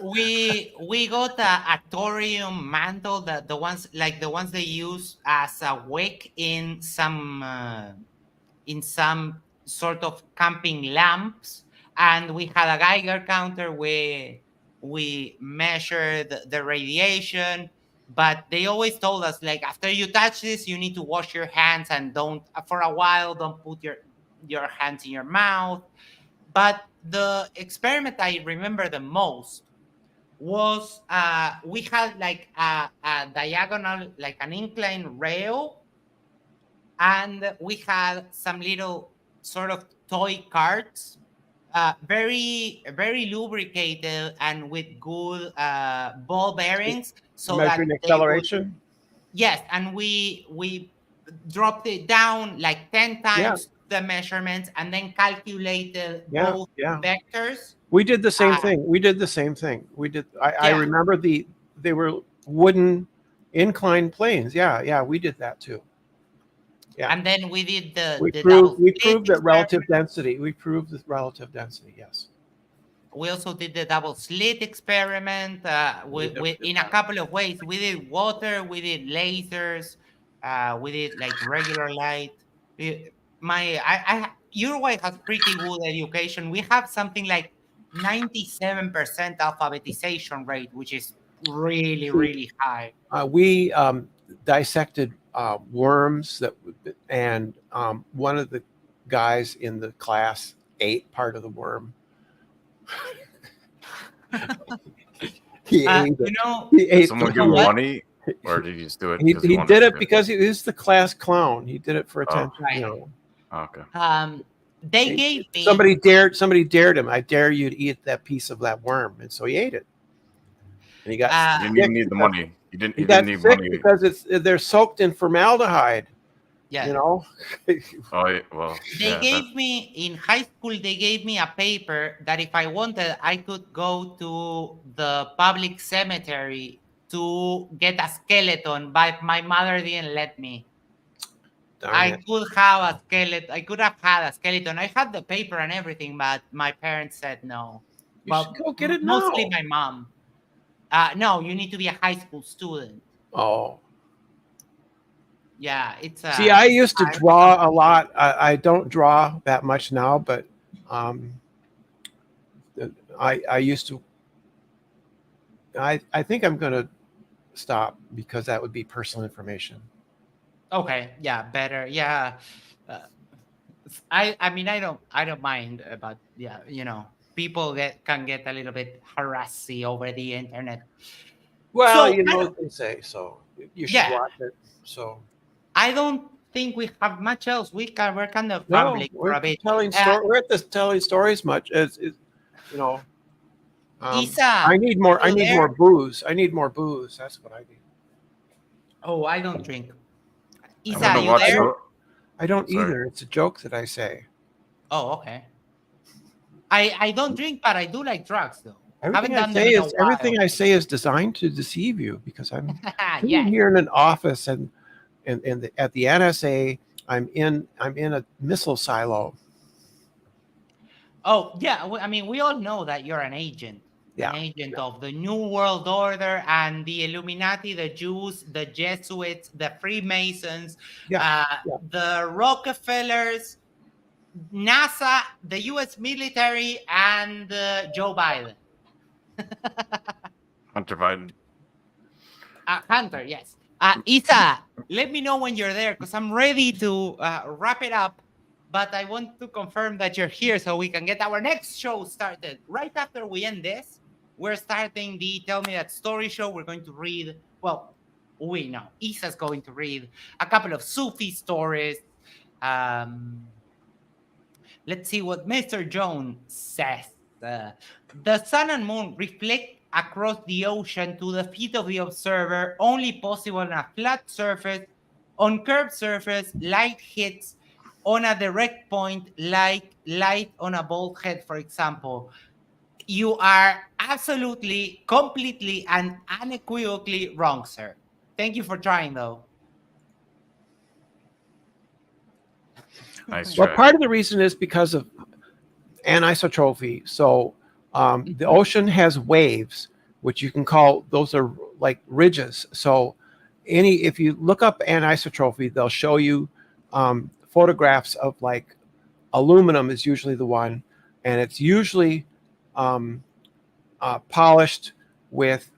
We got a thorium mantle, the ones like the ones they use as a wick in some sort of camping lamps, and we had a Geiger counter where we measured the radiation. But they always told us, like, after you touch this, you need to wash your hands and don't for a while don't put your hands in your mouth. But the experiment I remember the most was we had like a diagonal, like an incline rail, and we had some little sort of toy carts, very lubricated and with good ball bearings, so that Measuring they would, acceleration. yes, and we dropped it down like 10 Yeah, times the measurements and then calculated yeah, both yeah. vectors. We did the same uh, thing. We did the same thing. We did. I yeah, remember they were wooden inclined planes. Yeah, yeah. We did that too. Yeah. and then we did We the proved double we slit proved that experiment. relative density. We proved the relative density. Yes. We also did the double slit experiment. We never did In a that. couple of ways. We did water, we did lasers, we did like regular light. Uruguay has pretty good education. We have something like 97% alphabetization rate, which is really, See, really high. we dissected worms and one of the guys in the class ate part of the worm. He ate You it. know, He Did ate. someone you give know him what? money, or did he just do it He because he he wanted did to it do it? because he is the class clown. He did it for Oh. attention. Right. Oh, okay. They gave me Somebody dared him. I dare you to eat that piece of that worm, and so he ate it. And he got He didn't sick even need the because money. He he didn't got need sick money. because they're soaked in formaldehyde. yeah. You know. Oh, well, They yeah. gave me in high school, they gave me a paper that if I wanted, I could go to the public cemetery to get a skeleton, but my mother didn't let me. Darn it. I could have had a skeleton. I had the paper and everything, but my parents said no. You should Well, go get it mostly now. my mom. No, you need to be a high school student. Oh. Yeah, it's See, I used to it's draw a lot. I don't draw that much now, but um, I used to. I think I'm going to stop because that would be personal information. okay. Yeah, better. Yeah. Uh, I mean I don't mind about people can get a little bit harassy over the internet. Well, So you know what they say, so you should yeah, watch it. So I don't think we have much else. We're kind of no, rambling for a bit. we're at this telling stories much as you know. Isa, I need are more. I you need more there? booze. I need more booze. That's what I need. Oh, I don't drink. I Isa, want are to you watch I there? don't. the. I don't Sorry. either. It's a joke that I say. Oh, okay. I don't drink, but I do like drugs though. Haven't done them in a while. Everything I say is designed to deceive you because I'm sitting Yes. here in an office and at the NSA. I'm in a missile silo. Oh, yeah. I mean, we all know that you're an Yeah. agent Yeah. of the New World Order and the Illuminati, the Jews, the Jesuits, the Freemasons, Yeah. uh, Yeah. the Rockefellers, NASA, the U.S. military, and Joe Biden. Hunter Biden. Hunter, yes. Isa, let me know when you're there because I'm ready to wrap it up. But I want to confirm that you're here so we can get our next show started. Right after we end this, we're starting the Tell Me That Story show. We're going to read, well, we know Isa's going to read a couple of Sufi stories. Um, Let's see what Mr. Jones says. Uh, the sun and moon reflect across the ocean to the feet of the observer, only possible on a flat surface. On curved surface, light hits on a direct point, like light on a bald head, for example. You are absolutely, completely, and unequivocally wrong, sir. Thank you for trying, though. Nice Well, try. part of the reason is because of anisotropy. So the Mhm. ocean has waves, which you can call those are like ridges. So if you look up anisotropy, they'll show you photographs of like aluminum is usually the one, and it's usually um, polished with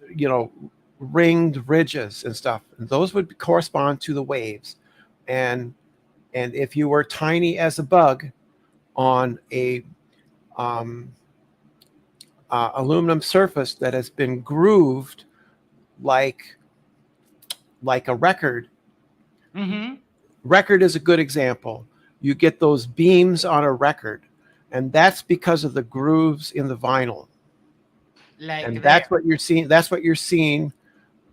ringed ridges and stuff. And those would correspond to the waves. And if you were tiny as a bug on a um, aluminum surface that has been grooved like a record. Mm-hmm. Record is a good example. You get those beams on a record, and that's because of the grooves in the vinyl. And Like there. that's what you're seeing. That's what you're seeing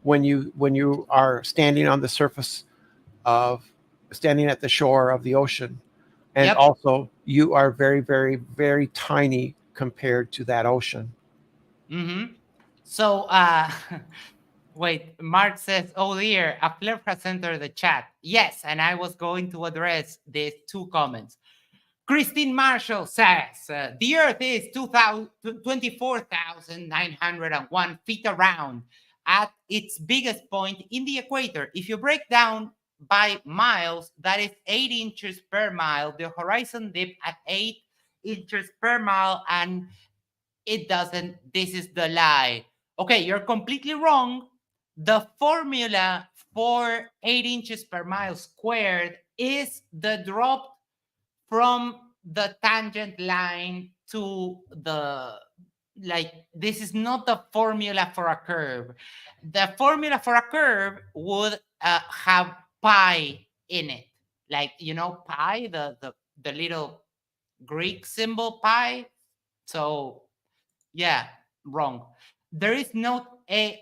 when you are standing on the surface of standing at the shore of the ocean. And Yep. also, you are very, very, very tiny compared to that ocean. Mm-hmm. So, wait, Mark says, oh dear, a flip has entered the chat. Yes, and I was going to address these two comments. Christine Marshall says, the Earth is 24,901 feet around at its biggest point in the equator. If you break down by miles, that is 8 inches per mile. The horizon dip at 8 inches per mile, and it doesn't. This is the lie. Okay, you're completely wrong. The formula for 8 inches per mile squared is the drop from the tangent line to the, like, this is not the formula for a curve. The formula for a curve would have pi in it, like, pi, the little Greek symbol pi. So yeah, wrong. There is no 8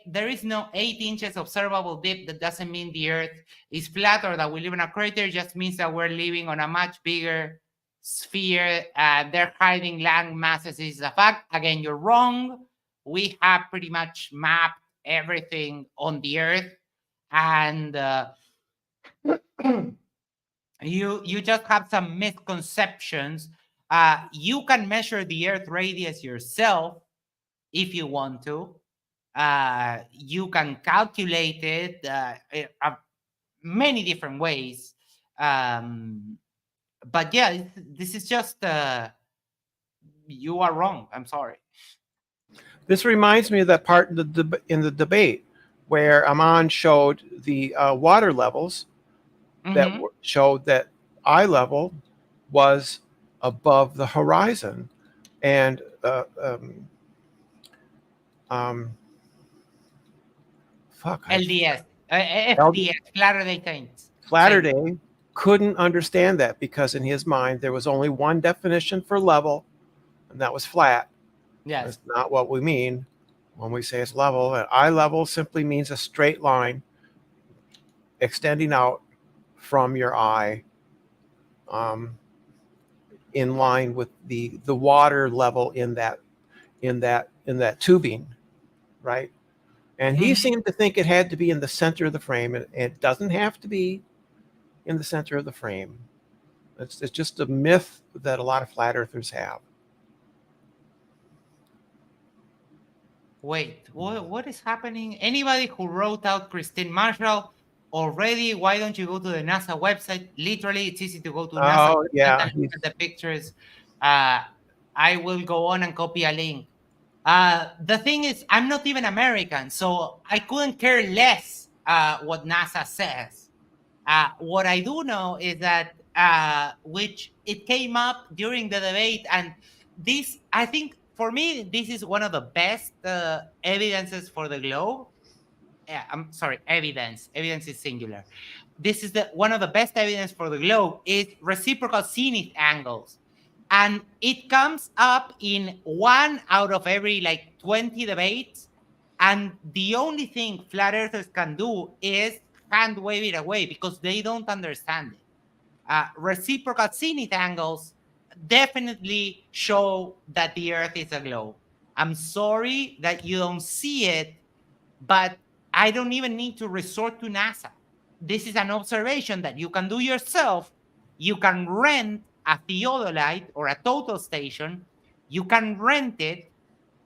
inches observable dip. That doesn't mean the Earth is flat or that we live in a crater. It just means that we're living on a much bigger sphere. They're hiding land masses is a fact. Again, you're wrong. We have pretty much mapped everything on the Earth, and you just have some misconceptions. You can measure the Earth radius yourself if you want to. You can calculate it many different ways. But yeah, this is just you are wrong. I'm sorry. This reminds me of that part in the debate where Amon showed the water levels that Mhm. showed that eye level was above the horizon, and um, LDS, LD, FDS, Latter-day Saints. Latter-day couldn't understand that, because in his mind there was only one definition for level, and that was flat. Yes. That's not what we mean when we say it's level. And eye level simply means a straight line extending out from your eye, in line with the water level in that tubing, right? And he seemed to think it had to be in the center of the frame, and it doesn't have to be in the center of the frame. It's just a myth that a lot of flat earthers have. Wait, what is happening? Anybody who wrote out Christine Marshall already, why don't you go to the NASA website? Literally, it's easy to go to NASA Oh yeah, and look at the pictures. I will go on and copy a link. The thing is, I'm not even American, so I couldn't care less what NASA says. What I do know is that, which it came up during the debate, and this, I think, for me, this is one of the best evidences for the globe. I'm sorry, evidence. Evidence is singular. This is one of the best evidence for the globe is reciprocal zenith angles. And it comes up in 1 out of every like 20 debates. And the only thing flat earthers can do is hand wave it away because they don't understand it. Reciprocal zenith angles definitely show that the earth is a globe. I'm sorry that you don't see it, but I don't even need to resort to NASA. This is an observation that you can do yourself. You can rent a theodolite or a total station. You can rent it.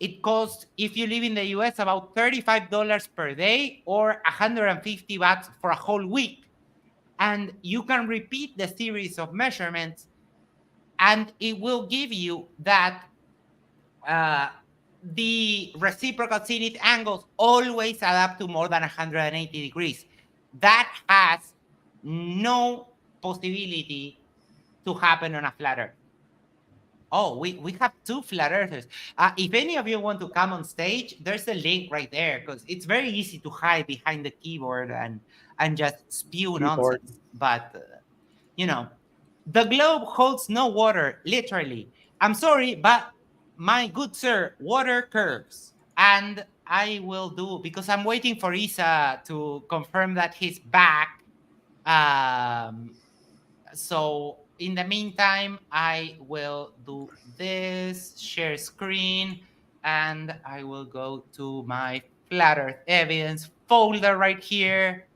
It costs, if you live in the US, about $35 per day or 150 bucks for a whole week. And you can repeat the series of measurements, and it will give you that the reciprocal zenith angles always add up to more than 180 degrees. That has no possibility to happen on a flat earth. Oh, we have 2 flat earthers. If any of you want to come on stage, there's a link right there, because it's very easy to hide behind the keyboard and just spew nonsense. But, the globe holds no water, literally. I'm sorry, but my good sir, water curves. And I will do, because I'm waiting for Isa to confirm that he's back. So in the meantime, I will do this, share screen, and I will go to my flat earth evidence folder right here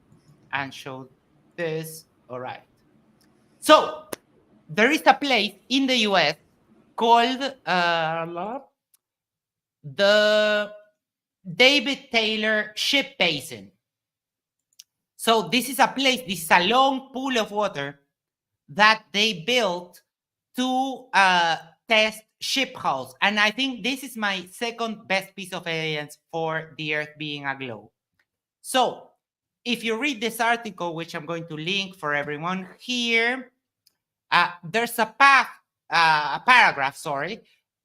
and show this. All right. So there is a place in the US called the David Taylor Ship Basin. So this is a place, this is a long pool of water that they built to test ship hulls. And I think this is my second best piece of evidence for the Earth being a globe. So if you read this article, which I'm going to link for everyone here, there's a paragraph,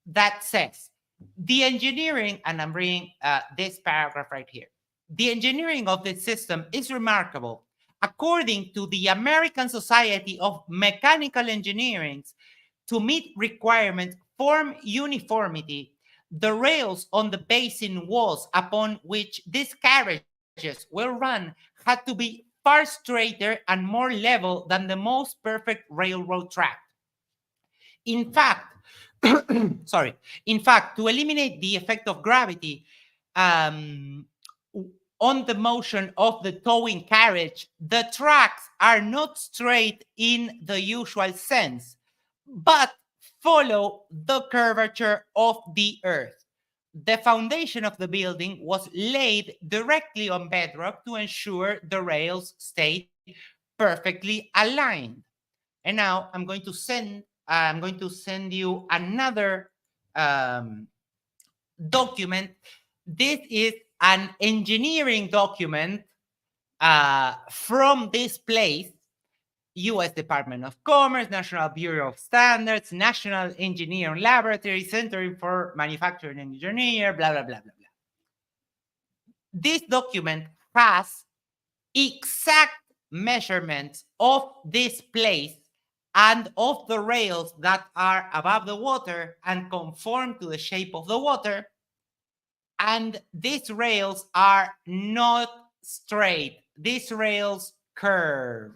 that says, the engineering, and I'm reading this paragraph right here. The engineering of this system is remarkable. According to the American Society of Mechanical Engineering, to meet requirements for uniformity, the rails on the basin walls upon which these carriages will run had to be far straighter and more level than the most perfect railroad track. In fact, to eliminate the effect of gravity on the motion of the towing carriage, the tracks are not straight in the usual sense, but follow the curvature of the earth. The foundation of the building was laid directly on bedrock to ensure the rails stayed perfectly aligned. And now I'm going to send you another document. This is an engineering document from this place. U.S. Department of Commerce, National Bureau of Standards, National Engineering Laboratory, Center for Manufacturing Engineer, blah, blah, blah, blah, blah. This document has exact measurements of this place and of the rails that are above the water and conform to the shape of the water. And these rails are not straight. These rails curve,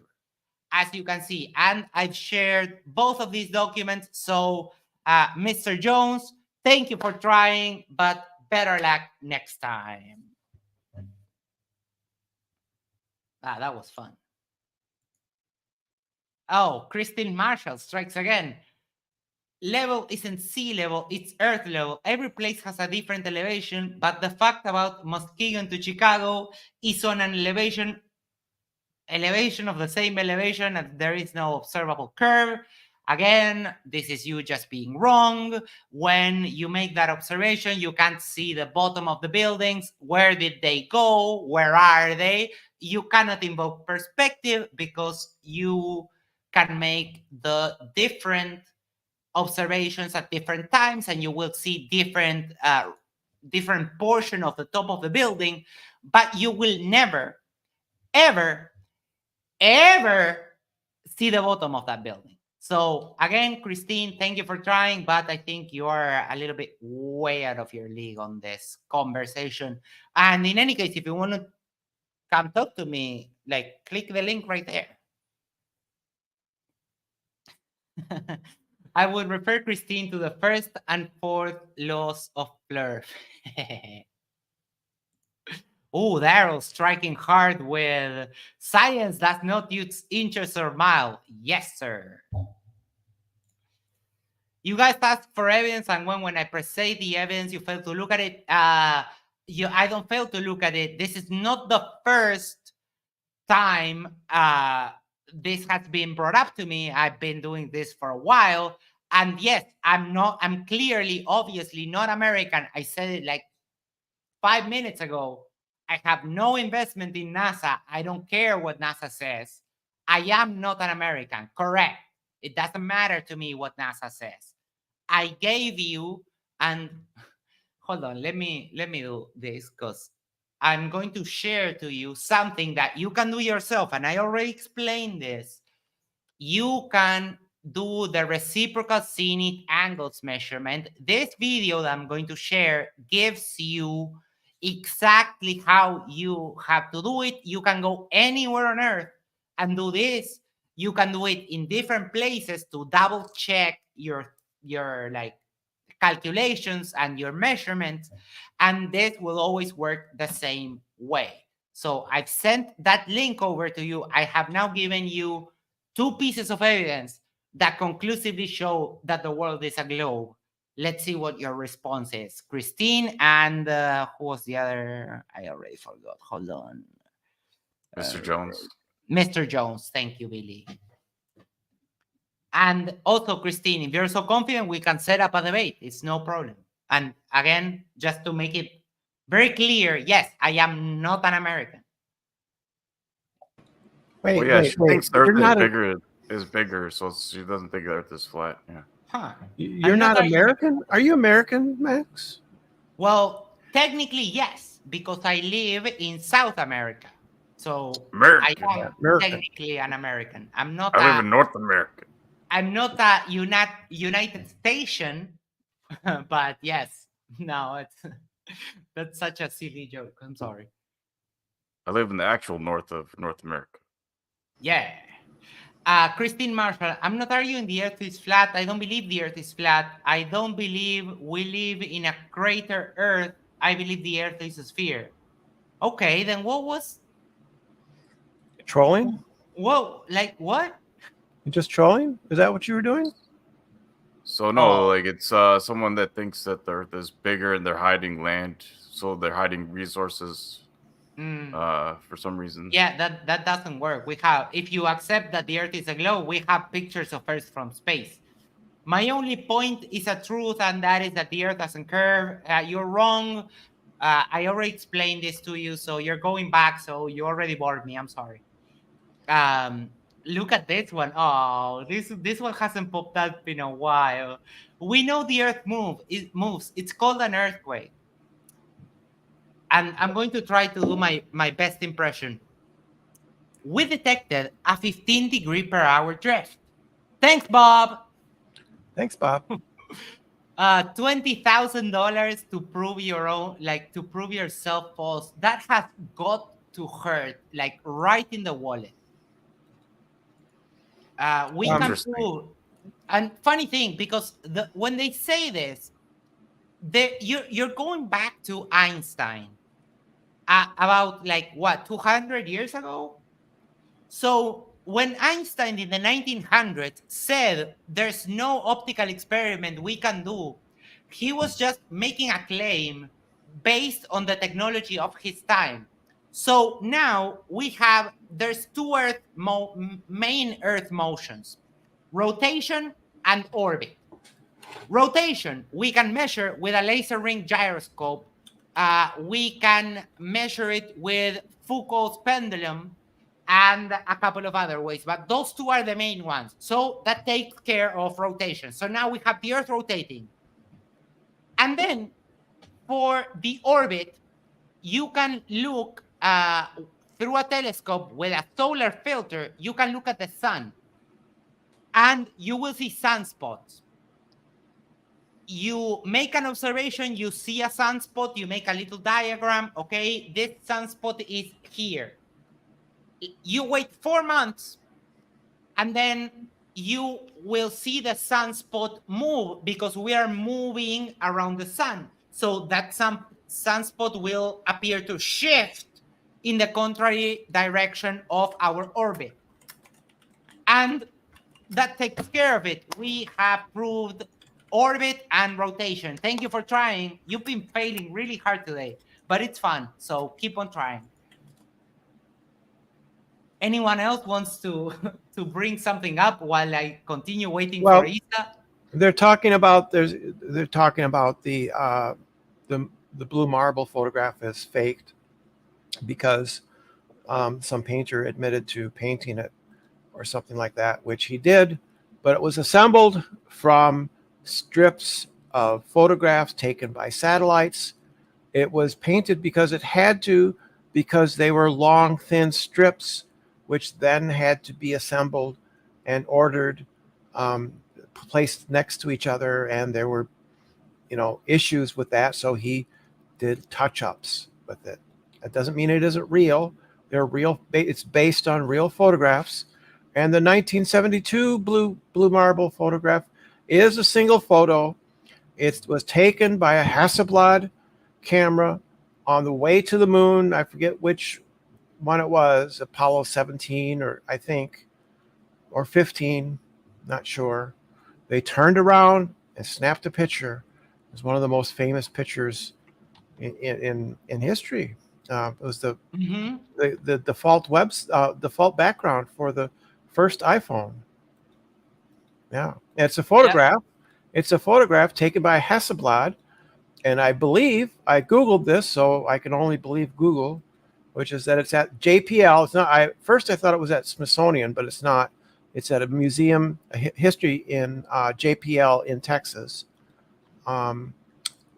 as you can see. And I've shared both of these documents. So, Mr. Jones, thank you for trying, but better luck next time. That was fun. Oh, Christine Marshall strikes again. Level isn't sea level, it's earth level. Every place has a different elevation, but the fact about Muskegon to Chicago is on an elevation of the same elevation, and there is no observable curve. Again, this is you just being wrong. When you make that observation, you can't see the bottom of the buildings. Where did they go? Where are they? You cannot invoke perspective because you can make the different observations at different times, and you will see different portion of the top of the building, but you will never, ever see the bottom of that building. So again, Christine, thank you for trying, but I think you are a little bit way out of your league on this conversation. And in any case, if you want to come talk to me, like click the link right there. I would refer Christine to the first and fourth laws of Plurf. Oh, Daryl striking hard with science does not use inches or miles. Yes, sir. You guys ask for evidence, and when I present the evidence, you fail to look at it. I don't fail to look at it. This is not the first time this has been brought up to me. I've been doing this for a while. And yes, I'm clearly, obviously not American. I said it like 5 minutes ago. I have no investment in NASA. I don't care what NASA says. I am not an American. Correct. It doesn't matter to me what NASA says. I gave you, and hold on, let me do this because I'm going to share to you something that you can do yourself. And I already explained this. You can do the reciprocal zenith angles measurement. This video that I'm going to share gives you exactly how you have to do it. You can go anywhere on Earth and do this. You can do it in different places to double check your like calculations and your measurements, and this will always work the same way. So I've sent that link over to you. I have now given you 2 pieces of evidence that conclusively show that the world is a globe. Let's see what your response is. Christine and who was the other? I already forgot. Hold on. Mr. Jones. Mr. Jones. Thank you, Billy. And also, Christine, if you're so confident, we can set up a debate. It's no problem. And again, just to make it very clear, yes, I am not an American. Wait, Well, yeah, wait, she wait. thinks You're Earth not is bigger, so she doesn't think Earth is flat. Yeah. Huh. you're I'm not not American? Are you American, Max? Well, technically, yes, because I live in South America. So American. I am American. technically an American. I'm not I live in North America. I'm not a United Station, but yes. No, it's that's such a silly joke. I'm sorry. I live in the actual north of North America. Yeah. Christine Marshall, I'm not arguing the Earth is flat. I don't believe the Earth is flat. I don't believe we live in a crater Earth. I believe the Earth is a sphere. Okay, then what was... Trolling? Whoa, like what? You just trolling? Is that what you were doing? So no, Oh. like it's someone that thinks that the Earth is bigger and they're hiding land, so they're hiding resources for some reason. Yeah, that doesn't work. We have, if you accept that the Earth is a globe, we have pictures of Earth from space. My only point is a truth, and that is that the Earth doesn't curve. You're wrong. I already explained this to you, so you're going back. So you already bored me. I'm sorry. Look at this one. Oh, this one hasn't popped up in a while. We know the Earth it moves. It's called an earthquake. And I'm going to try to do my best impression. We detected a 15 degree per hour drift. Thanks, Bob. Thanks, Bob. $20,000 to prove your own, like to prove yourself false. That has got to hurt, like right in the wallet. We can Interesting. prove. And funny thing, because when they say this, you're going back to Einstein about like what 200 years ago. So when Einstein in the 1900s said there's no optical experiment we can do, he was just making a claim based on the technology of his time. So now there's two main Earth motions: rotation and orbit. Rotation, we can measure with a laser ring gyroscope. We can measure it with Foucault's pendulum and a couple of other ways, but those two are the main ones. So that takes care of rotation. So now we have the Earth rotating. And then for the orbit, you can look through a telescope with a solar filter. You can look at the sun and you will see sunspots. You make an observation, you see a sunspot, you make a little diagram. Okay, this sunspot is here. You wait 4 months, and then you will see the sunspot move because we are moving around the sun. So that sunspot will appear to shift in the contrary direction of our orbit. And that takes care of it. We have proved orbit and rotation. Thank you for trying. You've been failing really hard today, but it's fun. So keep on trying. Anyone else wants to to bring something up while I continue waiting for Isa? They're talking about the blue marble photograph is faked because some painter admitted to painting it or something like that, which he did, but it was assembled from strips of photographs taken by satellites. It was painted because it had to, because they were long, thin strips, which then had to be assembled and ordered, placed next to each other, and there were, issues with that. So he did touch-ups with it. That doesn't mean it isn't real. They're real. It's based on real photographs. And the 1972 blue marble photograph is a single photo. It was taken by a Hasselblad camera on the way to the moon. I forget which one it was, Apollo 17 or 15, not sure. They turned around and snapped a picture. It was one of the most famous pictures in history. It was the default background for the first iPhone. Yeah, it's a photograph. Yeah. It's a photograph taken by Hasselblad, and I believe I Googled this, so I can only believe Google, which is that it's at JPL. It's not. First I thought it was at Smithsonian, but it's not. It's at a museum, history in JPL in Texas, and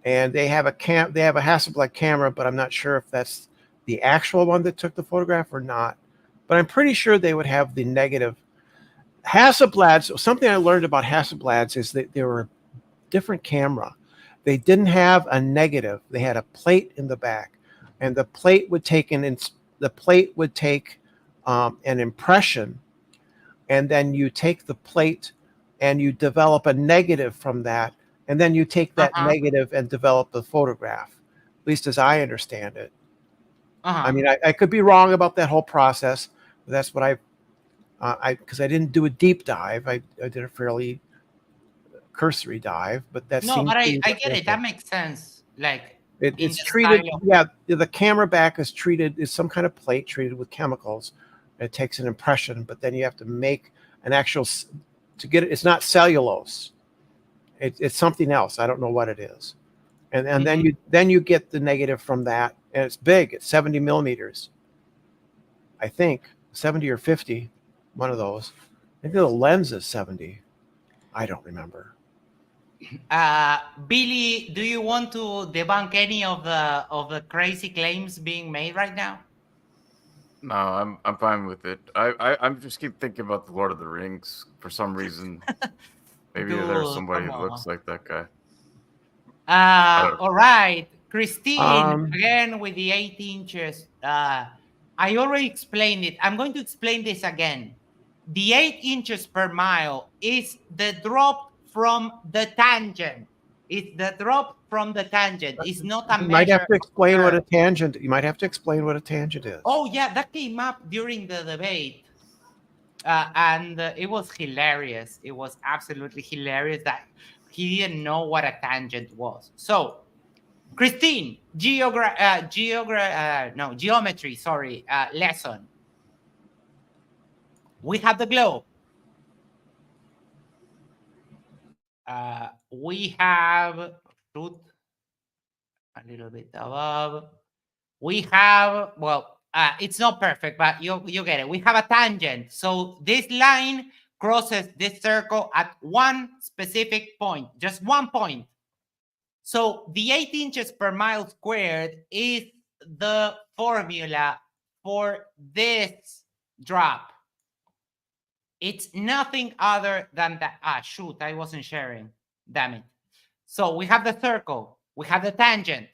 they have a Hasselblad camera, but I'm not sure if that's the actual one that took the photograph or not. But I'm pretty sure they would have the negative. Hasselblads, something I learned about Hasselblads is that they were a different camera. They didn't have a negative. They had a plate in the back, and the plate would take an impression, and then you take the plate and you develop a negative from that, and then you take that negative and develop the photograph, at least as I understand it. I mean, I could be wrong about that whole process, but that's what because I didn't do a deep dive. I did a fairly cursory dive, but that no, but I get it. That makes sense. Like it's treated. Yeah, the camera back is some kind of plate treated with chemicals. It takes an impression, but then you have to make an actual to get it. It's not cellulose. It's something else. I don't know what it is, and then you get the negative from that, and it's big. It's 70 millimeters. I think 70 or 50. One of those. Maybe the lens is 70. I don't remember. Billy, do you want to debunk any of the crazy claims being made right now? No, I'm fine with it. I'm just keep thinking about the Lord of the Rings for some reason. Maybe there's Dude, somebody come who looks on. like that guy. I don't. All right, Christine, Um, again with the 8 inches. I already explained it. I'm going to explain this again. The 8 inches per mile is the drop from the tangent. It's the drop from the tangent. It's not a You might have measure to of explain what a curve. tangent. You might have to explain what a tangent is. Oh yeah, that came up during the debate, and it was hilarious. It was absolutely hilarious that he didn't know what a tangent was. So, Christine, geometry. Sorry, lesson. We have the globe. We have shoot a little bit above. We have, well, it's not perfect, but you get it. We have a tangent. So this line crosses this circle at one specific point, just one point. So the 8 inches per mile squared is the formula for this drop. It's nothing other than that. Shoot, I wasn't sharing. Damn it. So we have the circle, we have the tangent.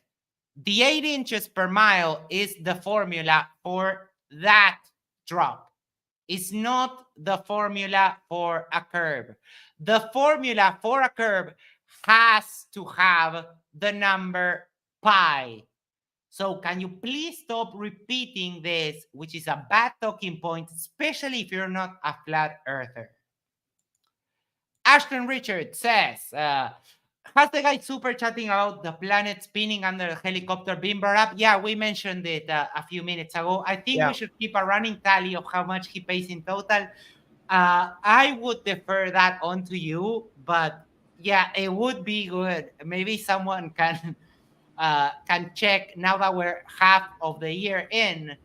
The 8 inches per mile is the formula for that drop. It's not the formula for a curve. The formula for a curve has to have the number pi. So can you please stop repeating this, which is a bad talking point, especially if you're not a flat earther? Ashton Richard says, has the guy super chatting about the planet spinning under the helicopter being brought up? Yeah, we mentioned it a few minutes ago. I think we should keep a running tally of how much he pays in total. I would defer that on to you, but yeah, it would be good. Maybe someone can check now that we're half of the year in,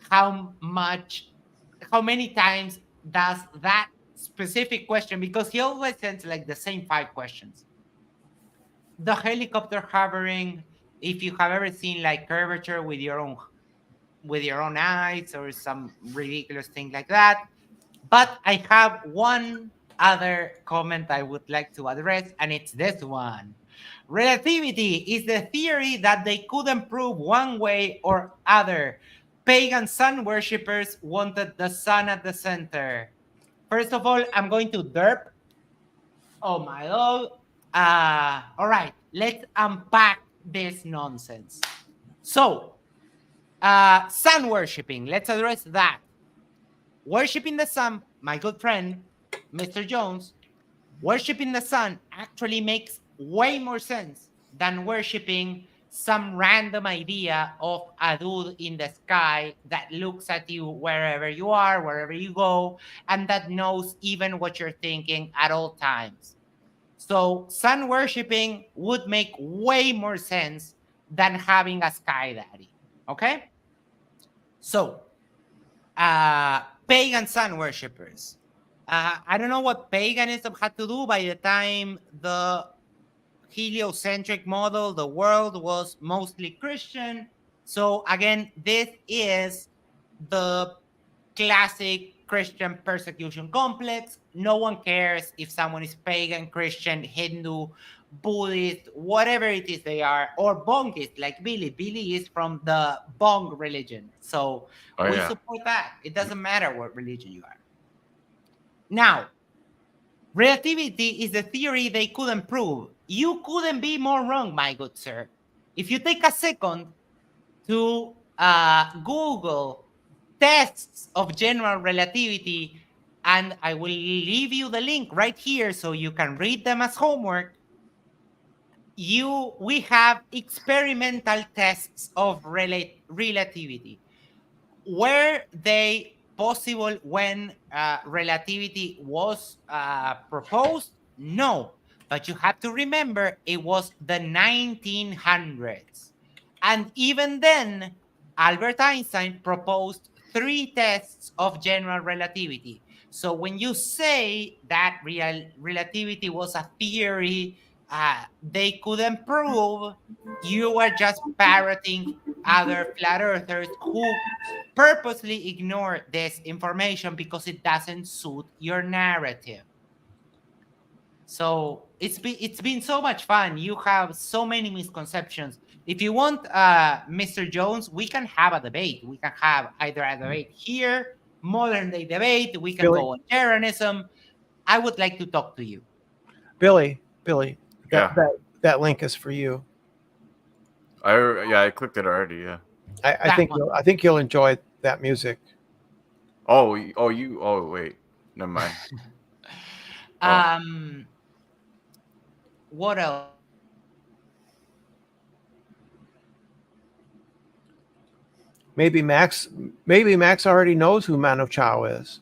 how many times does that specific question, because he always sends like the same 5 questions. The helicopter hovering, if you have ever seen like curvature with your own eyes or some ridiculous thing like that. But I have one other comment I would like to address, and it's this one. Relativity is the theory that they couldn't prove one way or other. Pagan sun worshippers wanted the sun at the center. First of all, I'm going to derp. Oh my lord. All right, let's unpack this nonsense. So, sun worshipping, let's address that. Worshipping the sun, my good friend, Mr. Jones, worshipping the sun actually makes way more sense than worshipping some random idea of a dude in the sky that looks at you wherever you are, wherever you go, and that knows even what you're thinking at all times. So sun worshipping would make way more sense than having a sky daddy. Okay? So, pagan sun worshippers. I don't know what paganism had to do by the time the heliocentric model, the world was mostly Christian. So again, this is the classic Christian persecution complex. No one cares if someone is pagan, Christian, Hindu, Buddhist, whatever it is they are, or Bongist like Billy. Billy is from the Bong religion. So we support that. It doesn't matter what religion you are. Now, relativity is the theory they couldn't prove. You couldn't be more wrong, my good sir. If you take a second to Google tests of general relativity, and I will leave you the link right here so you can read them as homework. We have experimental tests of relativity. Were they possible when relativity was proposed? No, but you have to remember it was the 1900s. And even then, Albert Einstein proposed 3 tests of general relativity. So when you say that relativity was a theory they couldn't prove, you are just parroting other flat earthers who purposely ignore this information because it doesn't suit your narrative. So it's been so much fun. You have so many misconceptions. If you want, Mr. Jones, we can have a debate. We can have either a debate here, modern day debate. We can Billy, go on Terranism. I would like to talk to you. Billy, Yeah. that link is for you. I clicked it already. Yeah. I That think one. I think you'll enjoy that music. Oh, wait. Never mind. Oh, Um, what else? Maybe Max already knows who Manu Chao is.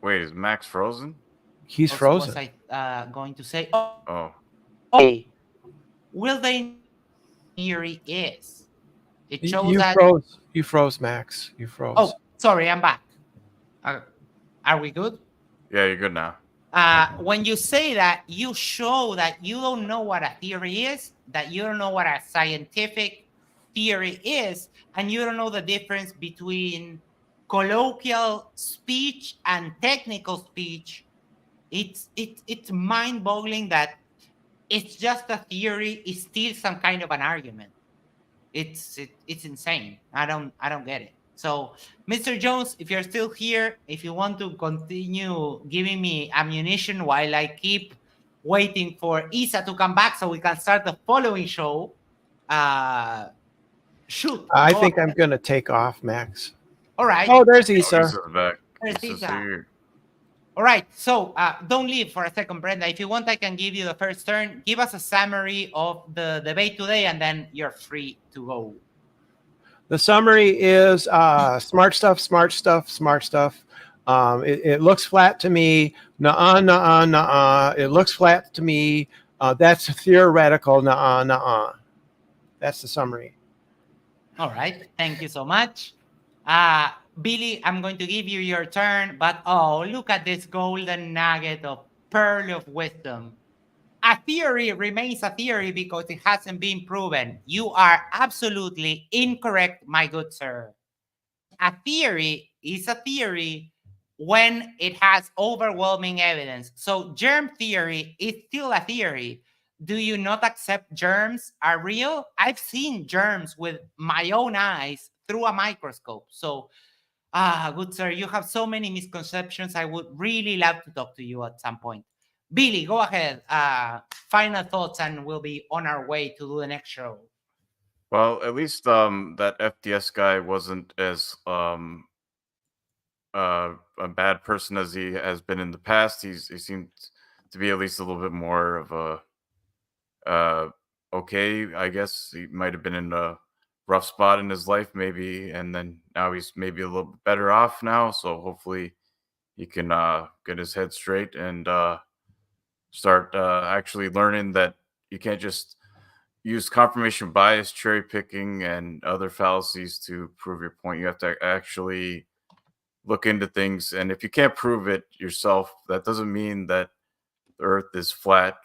wait, is Max frozen? He's Also, was frozen. I going to say? Oh, Oh, okay. Will they know what theory is? It shows You that. froze. You froze, Max. You Oh, froze. sorry, I'm back. Uh, are we good? yeah, you're good now. When you say that, you show that you don't know what a theory is, that you don't know what a scientific theory is, and you don't know the difference between colloquial speech and technical speech. It's mind-boggling that it's just a theory, it's still some kind of an argument. It's insane. I don't get it. So, Mr. Jones, if you're still here, if you want to continue giving me ammunition while I keep waiting for Isa to come back so we can start the following show, uh, shoot, I go think I'm ahead. gonna take off, Max. All right, Oh, there's Oh, Issa. Issa's back. there's Issa's Isa. here. All right, so don't leave for a second, Brenda. If you want, I can give you the first turn. Give us a summary of the debate today, and then you're free to go. The summary is smart stuff, smart stuff, smart stuff. It looks flat to me. Nuh-uh, nuh-uh, nuh-uh. It looks flat to me. That's theoretical. Nuh-uh, nuh-uh. That's the summary. All right. Thank you so much. Billy, I'm going to give you your turn, but oh, look at this golden nugget of pearl of wisdom. A theory remains a theory because it hasn't been proven. You are absolutely incorrect, my good sir. A theory is a theory when it has overwhelming evidence. So, germ theory is still a theory. Do you not accept germs are real? I've seen germs with my own eyes through a microscope. So, good sir, you have so many misconceptions. I would really love to talk to you at some point. Billy, go ahead. Final thoughts, and we'll be on our way to do the next show. Well, at least that FDS guy wasn't as a bad person as he has been in the past. He seemed to be at least a little bit more of a okay. I guess he might have been in a rough spot in his life, maybe, and then now he's maybe a little bit better off now. So hopefully he can get his head straight and start actually learning that you can't just use confirmation bias, cherry picking, and other fallacies to prove your point. You have to actually look into things, and if you can't prove it yourself, that doesn't mean that the Earth is flat.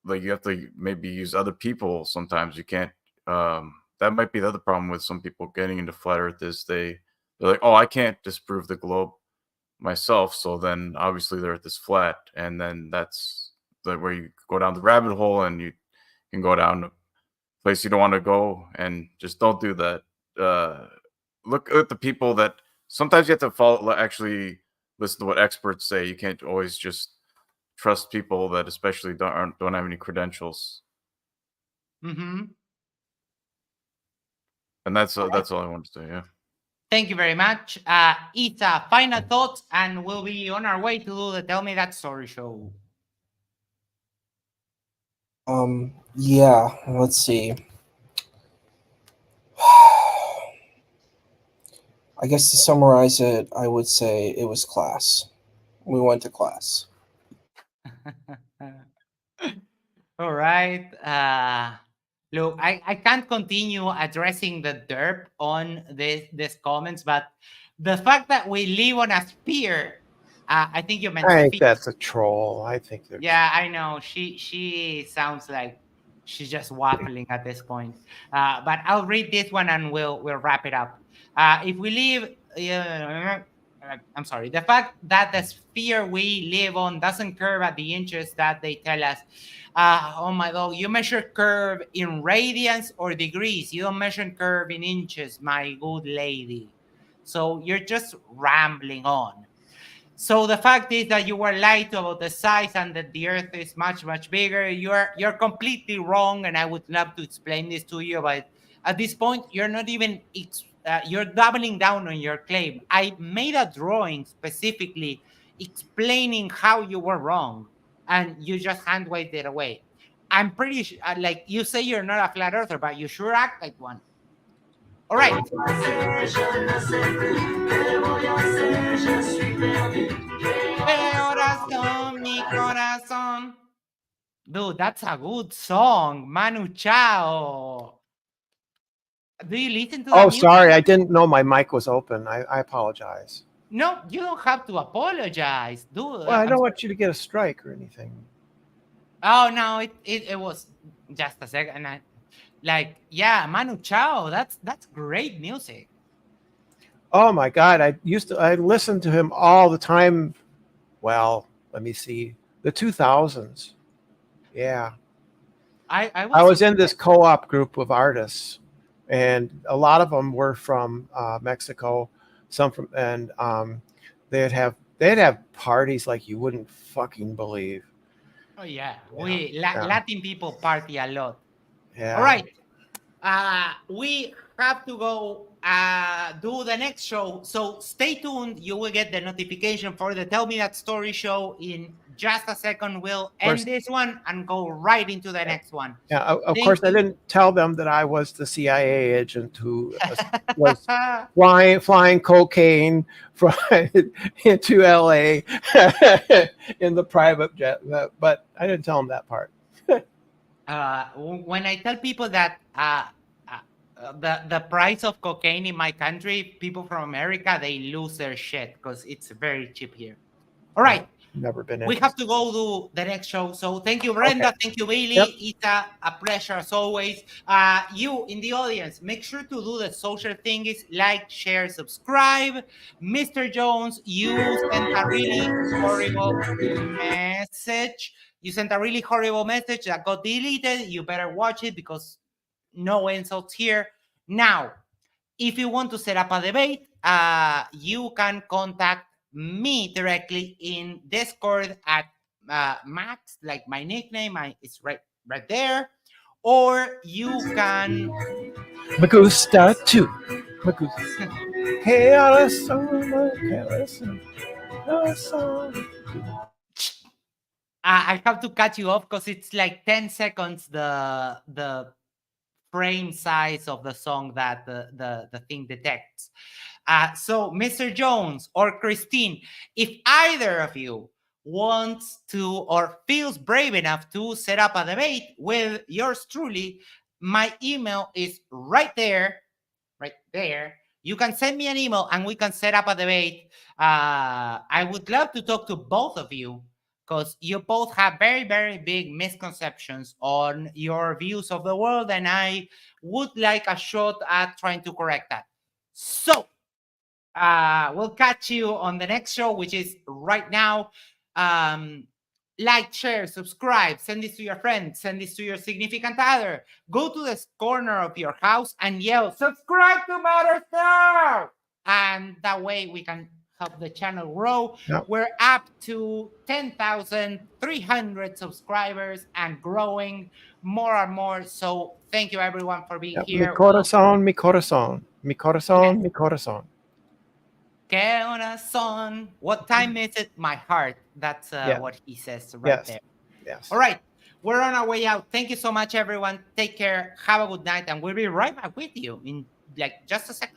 Like you have to maybe use other people. Sometimes you can't. That might be the other problem with some people getting into flat Earth is they're like, oh, I can't disprove the globe myself, so then obviously the Earth is flat, and then that's where you go down the rabbit hole, and you can go down a place you don't want to go, and just don't do that. Look at the people that sometimes you have to follow. Actually, listen to what experts say. You can't always just trust people that especially don't have any credentials. Mm-hmm. And that's all I want to say. Yeah. Thank you very much. Ita, final thoughts, and we'll be on our way to do the Tell Me That Story show. Yeah, let's see. I guess to summarize it, I would say it was class. We went to class. All right. Look, I can't continue addressing the derp on this comments, but the fact that we live on a sphere, I think you meant I think sphere. that's a troll. I think they're Yeah, I know. She sounds like she's just waffling at this point. But I'll read this one and we'll wrap it up. If we leave, I'm sorry. The fact that the sphere we live on doesn't curve at the inches that they tell us. Oh my God, you measure curve in radians or degrees. You don't measure curve in inches, my good lady. So you're just rambling on. So the fact is that you were lied to about the size and that the Earth is much much bigger. You're completely wrong, and I would love to explain this to you, but at this point you're not even you're doubling down on your claim. I made a drawing specifically explaining how you were wrong, and you just hand waved it away. I'm pretty like you say you're not a flat earther, but you sure act like one. All right. Corazón, mi corazón. Dude, that's a good song. Manu Chao. Do you listen to that Oh, music? sorry, I didn't know my mic was open. I apologize. No, you don't have to apologize, dude. Well, I don't want you to get a strike or anything. Oh no, it was just a second. Yeah, Manu Chao. That's great music. Oh my God, I listened to him all the time. Well, let me see, the 2000s. Yeah, I was in this co-op group of artists, and a lot of them were from Mexico. Some from, and they'd have parties like you wouldn't fucking believe. Oh yeah, Yeah. Latin people party a lot. Yeah. All right. We have to go do the next show. So stay tuned. You will get the notification for the Tell Me That Story show in just a second. We'll end this one and go right into the next one. Yeah, of course, I didn't tell them that I was the CIA agent who was flying cocaine from into LA in the private jet, but I didn't tell them that part. When I tell people that the price of cocaine in my country, people from America, they lose their shit because it's very cheap here. All right. Never been. We have to go to the next show. So thank you, Brenda. Okay. Thank you, Bailey. Yep. It's a pleasure as always. You in the audience, make sure to do the social things, like, share, subscribe. Mr. Jones, you sent a really horrible message. You sent a really horrible message that got deleted. You better watch it because no insults here. Now, if you want to set up a debate, you can contact me directly in Discord at Max, like my nickname, it's right there. Or you can Me gusta too. Me gusta. Hey, I have to cut you off because it's like 10 seconds the frame size of the song that the thing detects. So Mr. Jones or Christine, if either of you wants to or feels brave enough to set up a debate with yours truly, my email is right there. You can send me an email and we can set up a debate. I would love to talk to both of you because you both have very, very big misconceptions on your views of the world, and I would like a shot at trying to correct that. So, we'll catch you on the next show, which is right now. Like, share, subscribe, send this to your friends, send this to your significant other. Go to this corner of your house and yell, subscribe to Matters Now! And that way we can help the channel grow. Yep. We're up to 10,300 subscribers and growing more and more. So thank you everyone for being here. Mi corazón, mi corazón, mi corazón, yes. Mi corazón. Que corazón. What time is it? My heart. That's what he says right there. Yes. All right. We're on our way out. Thank you so much, everyone. Take care. Have a good night. And we'll be right back with you in like just a second.